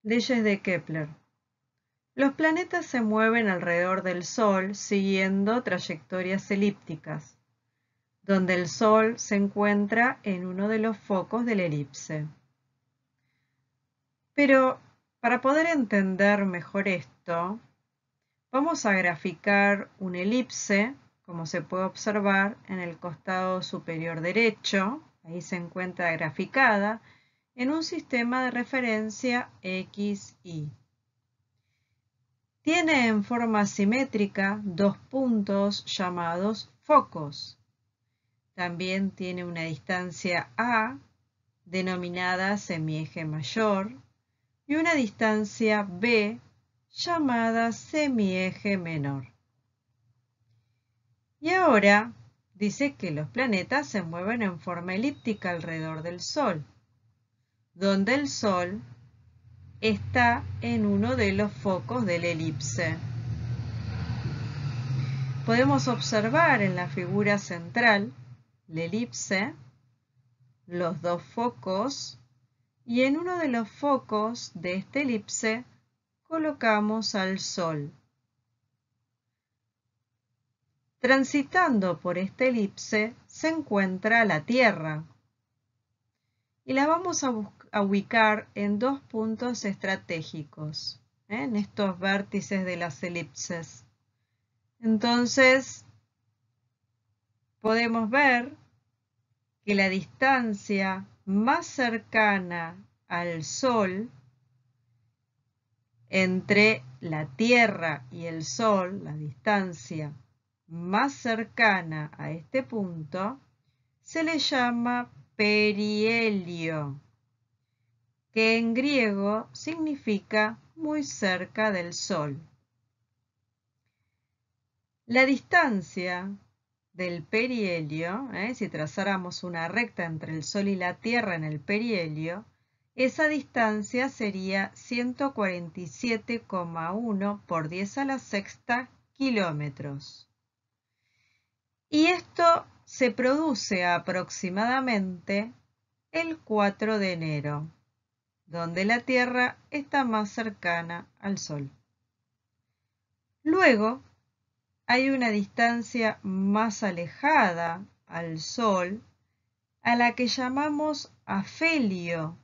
Leyes de Kepler. Los planetas se mueven alrededor del Sol siguiendo trayectorias elípticas. donde el Sol se encuentra en uno de los focos de la elipse. Pero para poder entender mejor esto, vamos a graficar una elipse, como se puede observar en el costado superior derecho, ahí se encuentra graficada, en un sistema de referencia X, Y. Tiene en forma simétrica dos puntos llamados focos. También tiene una distancia A, denominada semieje mayor, y una distancia B, llamada semieje menor. Y ahora dice que los planetas se mueven en forma elíptica alrededor del Sol, donde el Sol está en uno de los focos de la elipse. Podemos observar en la figura central la elipse, los dos focos, y en uno de los focos de esta elipse colocamos al Sol. Transitando por esta elipse se encuentra la Tierra y la vamos a ubicar en dos puntos estratégicos, en estos vértices de las elipses. Entonces, podemos ver que la distancia más cercana al Sol, entre la Tierra y el Sol, la distancia más cercana a este punto, se le llama perihelio, que en griego significa muy cerca del Sol. La distancia del perihelio, si trazáramos una recta entre el Sol y la Tierra en el perihelio, esa distancia sería 147,1 por 10 a la sexta kilómetros. Y esto se produce aproximadamente el 4 de enero, donde la Tierra está más cercana al Sol. Luego, hay una distancia más alejada al Sol, a la que llamamos afelio,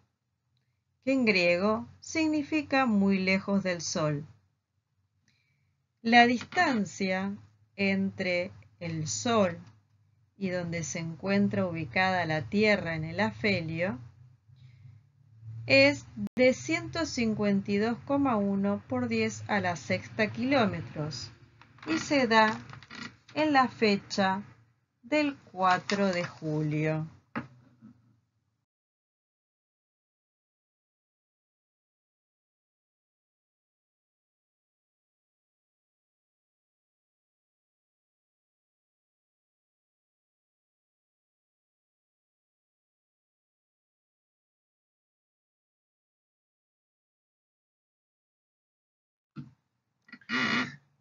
que en griego significa muy lejos del Sol. La distancia entre el Sol y donde se encuentra ubicada la Tierra en el afelio es de 152,1 por 10 a la sexta kilómetros y se da en la fecha del 4 de julio.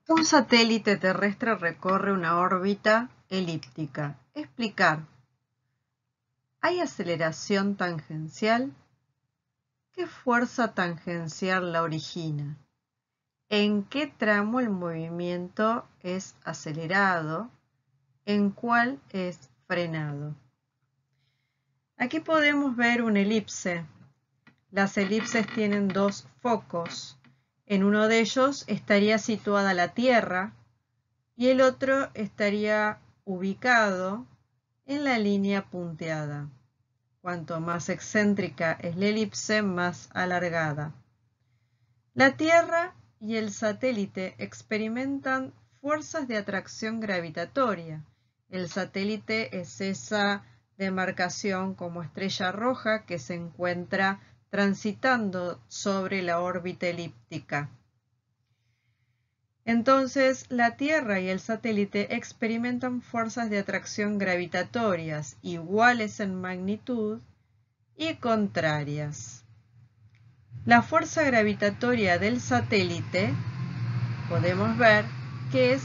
Un satélite terrestre recorre una órbita elíptica. Explicar. ¿Hay aceleración tangencial? ¿Qué fuerza tangencial la origina? ¿En qué tramo el movimiento es acelerado? ¿En cuál es frenado? Aquí podemos ver una elipse. Las elipses tienen dos focos. En uno de ellos estaría situada la Tierra y el otro estaría ubicado en la línea punteada. Cuanto más excéntrica es la elipse, más alargada. La Tierra y el satélite experimentan fuerzas de atracción gravitatoria. El satélite es esa demarcación como estrella roja que se encuentra transitando sobre la órbita elíptica. Entonces, la Tierra y el satélite experimentan fuerzas de atracción gravitatorias iguales en magnitud y contrarias. La fuerza gravitatoria del satélite podemos ver que es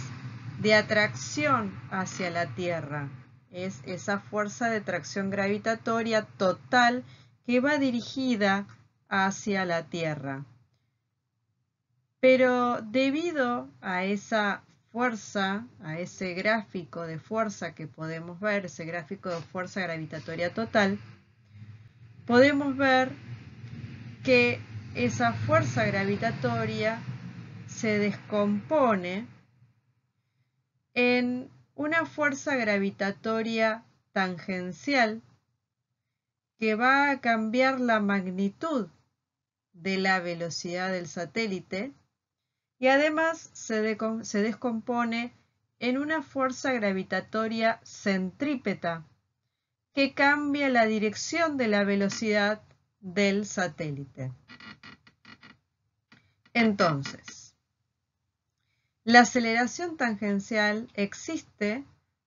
de atracción hacia la Tierra. Es esa fuerza de atracción gravitatoria total que va dirigida hacia la Tierra. Pero debido a esa fuerza, a ese gráfico de fuerza que podemos ver, ese gráfico de fuerza gravitatoria total, podemos ver que esa fuerza gravitatoria se descompone en una fuerza gravitatoria tangencial que va a cambiar la magnitud de la velocidad del satélite y además se descompone en una fuerza gravitatoria centrípeta que cambia la dirección de la velocidad del satélite. Entonces, la aceleración tangencial existe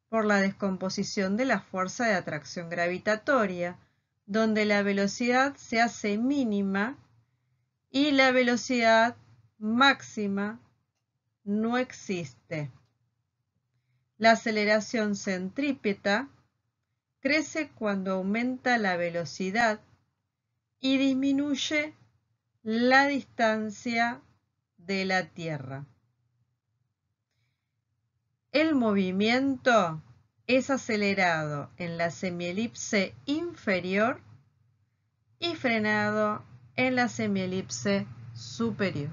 por la descomposición de la fuerza de atracción gravitatoria, donde la velocidad se hace mínima y la velocidad máxima no existe. La aceleración centrípeta crece cuando aumenta la velocidad y disminuye la distancia de la Tierra. El movimiento es acelerado en la semielipse inferior y frenado en la semielipse superior.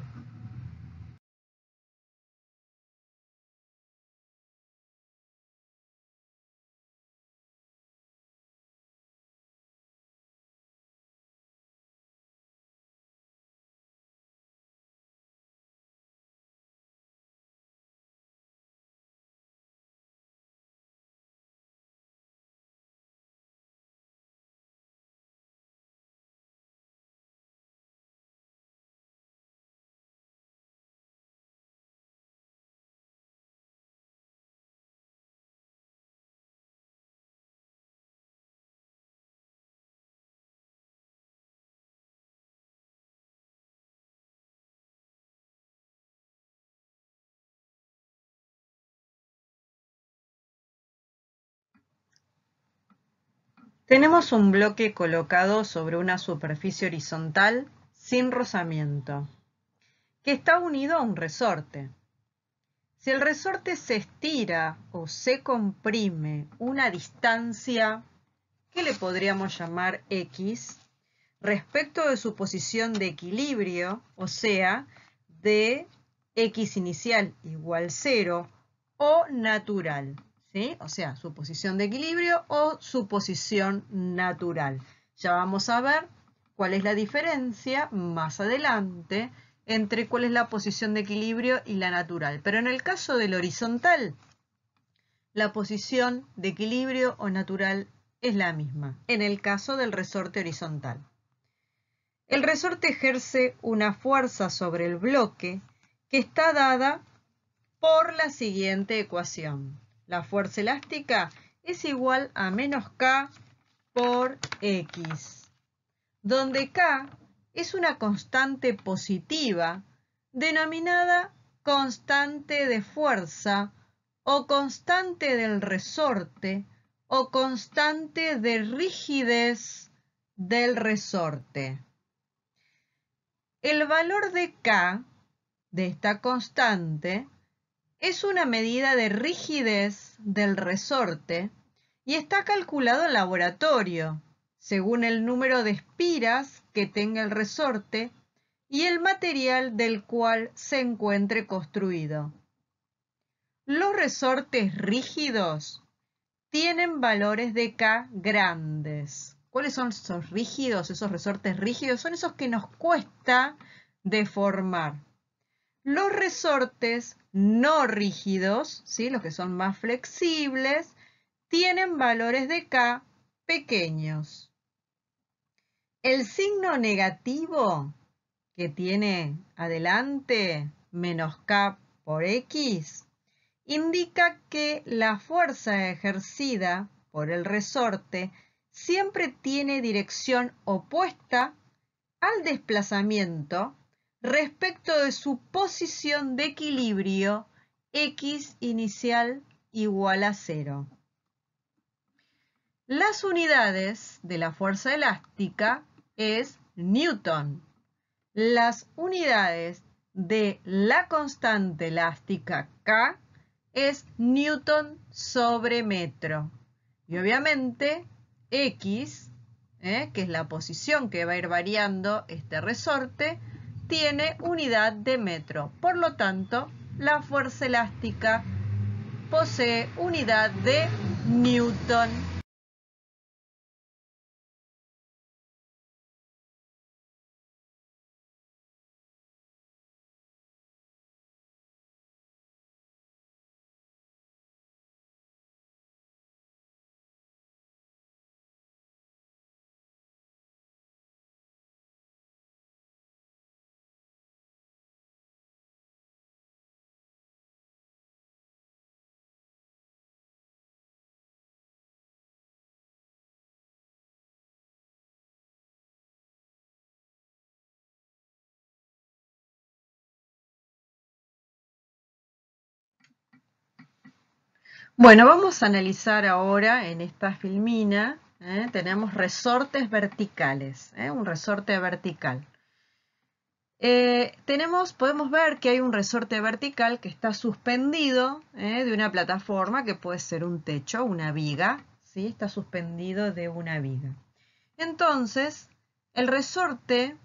Tenemos un bloque colocado sobre una superficie horizontal sin rozamiento, que está unido a un resorte. Si el resorte se estira o se comprime una distancia que le podríamos llamar X, respecto de su posición de equilibrio, o sea, de X inicial igual 0 o natural, ¿sí? O sea, su posición de equilibrio o su posición natural. Ya vamos a ver cuál es la diferencia más adelante entre cuál es la posición de equilibrio y la natural. Pero en el caso del horizontal, la posición de equilibrio o natural es la misma, en el caso del resorte horizontal. El resorte ejerce una fuerza sobre el bloque que está dada por la siguiente ecuación. La fuerza elástica es igual a menos K por X, donde K es una constante positiva denominada constante de fuerza o constante del resorte o constante de rigidez del resorte. El valor de K de esta constante es una medida de rigidez del resorte y está calculado en laboratorio, según el número de espiras que tenga el resorte y el material del cual se encuentre construido. Los resortes rígidos tienen valores de K grandes. ¿Cuáles son esos rígidos, esos resortes rígidos? Son esos que nos cuesta deformar. Los resortes no rígidos, ¿sí? Los que son más flexibles, tienen valores de K pequeños. El signo negativo que tiene adelante menos K por X indica que la fuerza ejercida por el resorte siempre tiene dirección opuesta al desplazamiento respecto de su posición de equilibrio X inicial igual a 0. Las unidades de la fuerza elástica es Newton. Las unidades de la constante elástica K es newton sobre metro. Y obviamente X, que es la posición que va a ir variando este resorte, tiene unidad de metro. Por lo tanto, la fuerza elástica posee unidad de newton. Bueno, vamos a analizar ahora en esta filmina, tenemos resortes verticales, un resorte vertical. Podemos ver que hay un resorte vertical que está suspendido de una plataforma que puede ser un techo, una viga, ¿sí? Está suspendido de una viga. Entonces, el resorte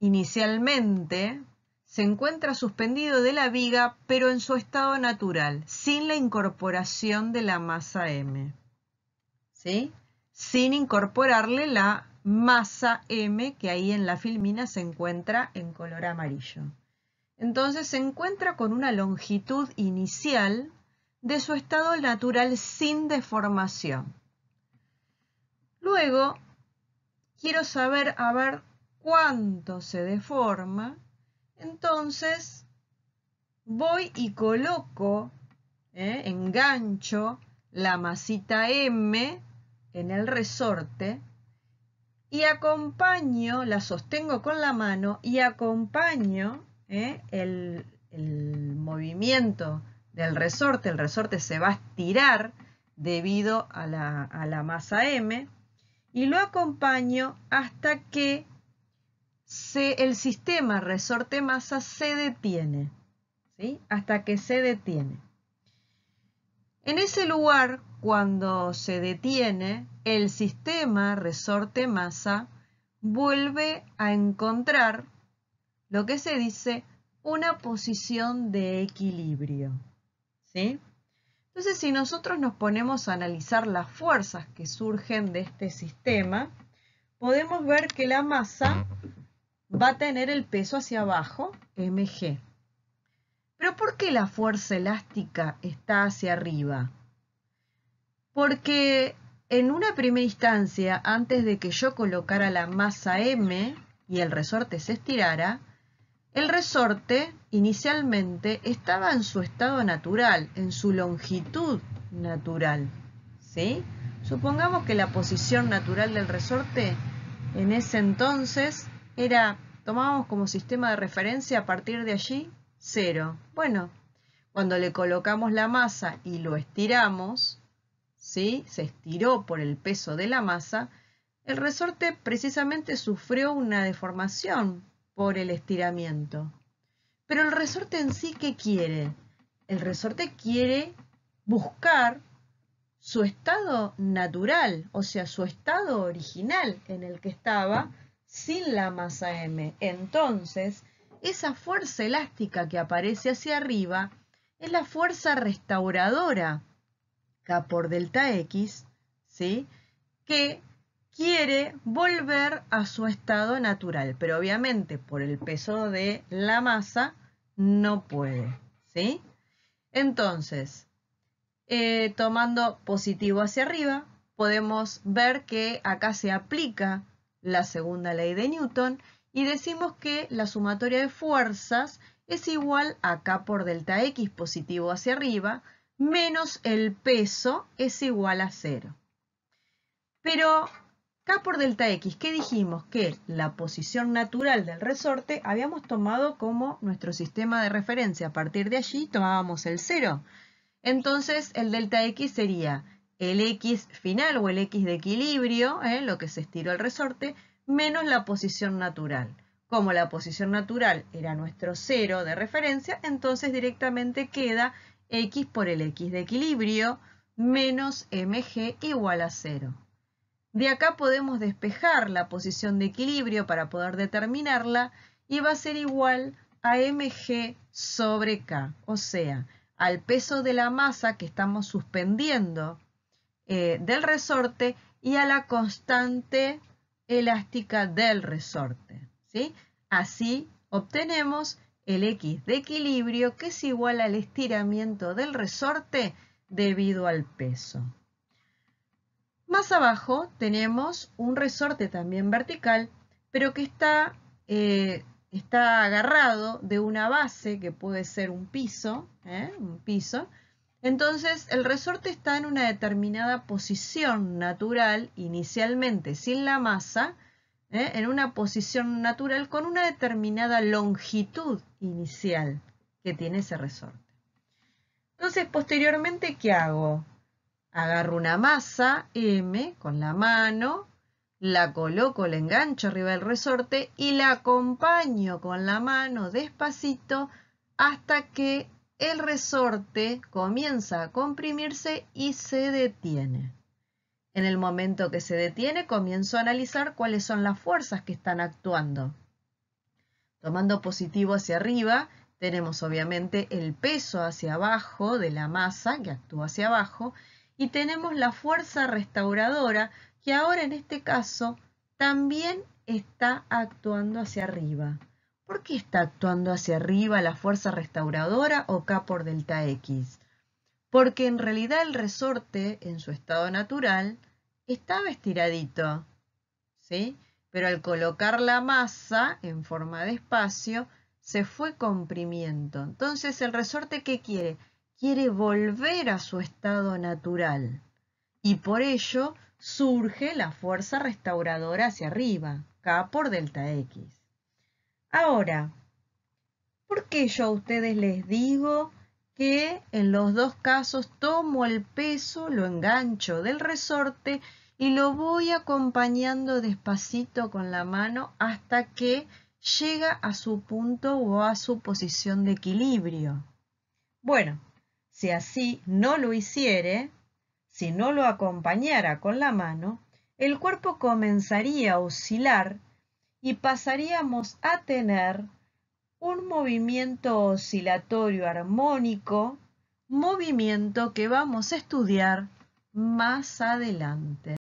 inicialmente se encuentra suspendido de la viga, pero en su estado natural, sin la incorporación de la masa M, ¿sí? Sin incorporarle la masa M que ahí en la filmina se encuentra en color amarillo. Entonces se encuentra con una longitud inicial de su estado natural sin deformación. Luego, quiero saber, a ver, cuánto se deforma. Entonces, voy y coloco, engancho la masita M en el resorte y acompaño, la sostengo con la mano y acompaño el movimiento del resorte. El resorte se va a estirar debido a la masa M y lo acompaño hasta que el sistema resorte-masa se detiene, ¿sí? Hasta que se detiene. En ese lugar, cuando se detiene, el sistema resorte-masa vuelve a encontrar lo que se dice una posición de equilibrio, ¿sí? Entonces, si nosotros nos ponemos a analizar las fuerzas que surgen de este sistema, podemos ver que la masa va a tener el peso hacia abajo, mg. ¿Pero por qué la fuerza elástica está hacia arriba? Porque en una primera instancia, antes de que yo colocara la masa M y el resorte se estirara, el resorte inicialmente estaba en su estado natural, en su longitud natural, ¿sí? Supongamos que la posición natural del resorte en ese entonces era, tomábamos como sistema de referencia a partir de allí, 0. Bueno, cuando le colocamos la masa y lo estiramos, ¿sí? Se estiró por el peso de la masa, el resorte precisamente sufrió una deformación por el estiramiento. Pero el resorte en sí, ¿qué quiere? El resorte quiere buscar su estado natural, o sea, su estado original en el que estaba sin la masa M. Entonces, esa fuerza elástica que aparece hacia arriba es la fuerza restauradora K por delta X, ¿sí? Que quiere volver a su estado natural, pero obviamente por el peso de la masa no puede, ¿sí? Entonces, tomando positivo hacia arriba, podemos ver que acá se aplica la segunda ley de Newton y decimos que la sumatoria de fuerzas es igual a K por delta X positivo hacia arriba menos el peso es igual a 0. Pero K por delta X, ¿qué dijimos? Que la posición natural del resorte habíamos tomado como nuestro sistema de referencia. A partir de allí tomábamos el 0. Entonces el delta X sería el X final o el X de equilibrio, lo que se estiró el resorte, menos la posición natural. Como la posición natural era nuestro 0 de referencia, entonces directamente queda X por el X de equilibrio menos mg igual a 0. De acá podemos despejar la posición de equilibrio para poder determinarla y va a ser igual a mg sobre k, o sea, al peso de la masa que estamos suspendiendo del resorte y a la constante elástica del resorte, ¿sí? Así obtenemos el X de equilibrio, que es igual al estiramiento del resorte debido al peso. Más abajo tenemos un resorte también vertical, pero que está agarrado de una base que puede ser un piso. Entonces el resorte está en una determinada posición natural, inicialmente sin la masa, en una posición natural con una determinada longitud inicial que tiene ese resorte. Entonces, posteriormente, ¿qué hago? Agarro una masa M con la mano, la coloco, la engancho arriba del resorte y la acompaño con la mano despacito hasta que el resorte comienza a comprimirse y se detiene. En el momento que se detiene, comienzo a analizar cuáles son las fuerzas que están actuando. Tomando positivo hacia arriba, tenemos obviamente el peso hacia abajo de la masa que actúa hacia abajo y tenemos la fuerza restauradora que ahora en este caso también está actuando hacia arriba. ¿Por qué está actuando hacia arriba la fuerza restauradora o K por delta X? Porque en realidad el resorte en su estado natural estaba estiradito, ¿sí? Pero al colocar la masa en forma de espacio, se fue comprimiendo. Entonces, ¿el resorte qué quiere? Quiere volver a su estado natural. Y por ello surge la fuerza restauradora hacia arriba, K por delta X. Ahora, ¿por qué yo a ustedes les digo que en los dos casos tomo el peso, lo engancho del resorte y lo voy acompañando despacito con la mano hasta que llega a su punto o a su posición de equilibrio? Bueno, si así no lo hiciere, si no lo acompañara con la mano, el cuerpo comenzaría a oscilar y pasaríamos a tener un movimiento oscilatorio armónico, movimiento que vamos a estudiar más adelante.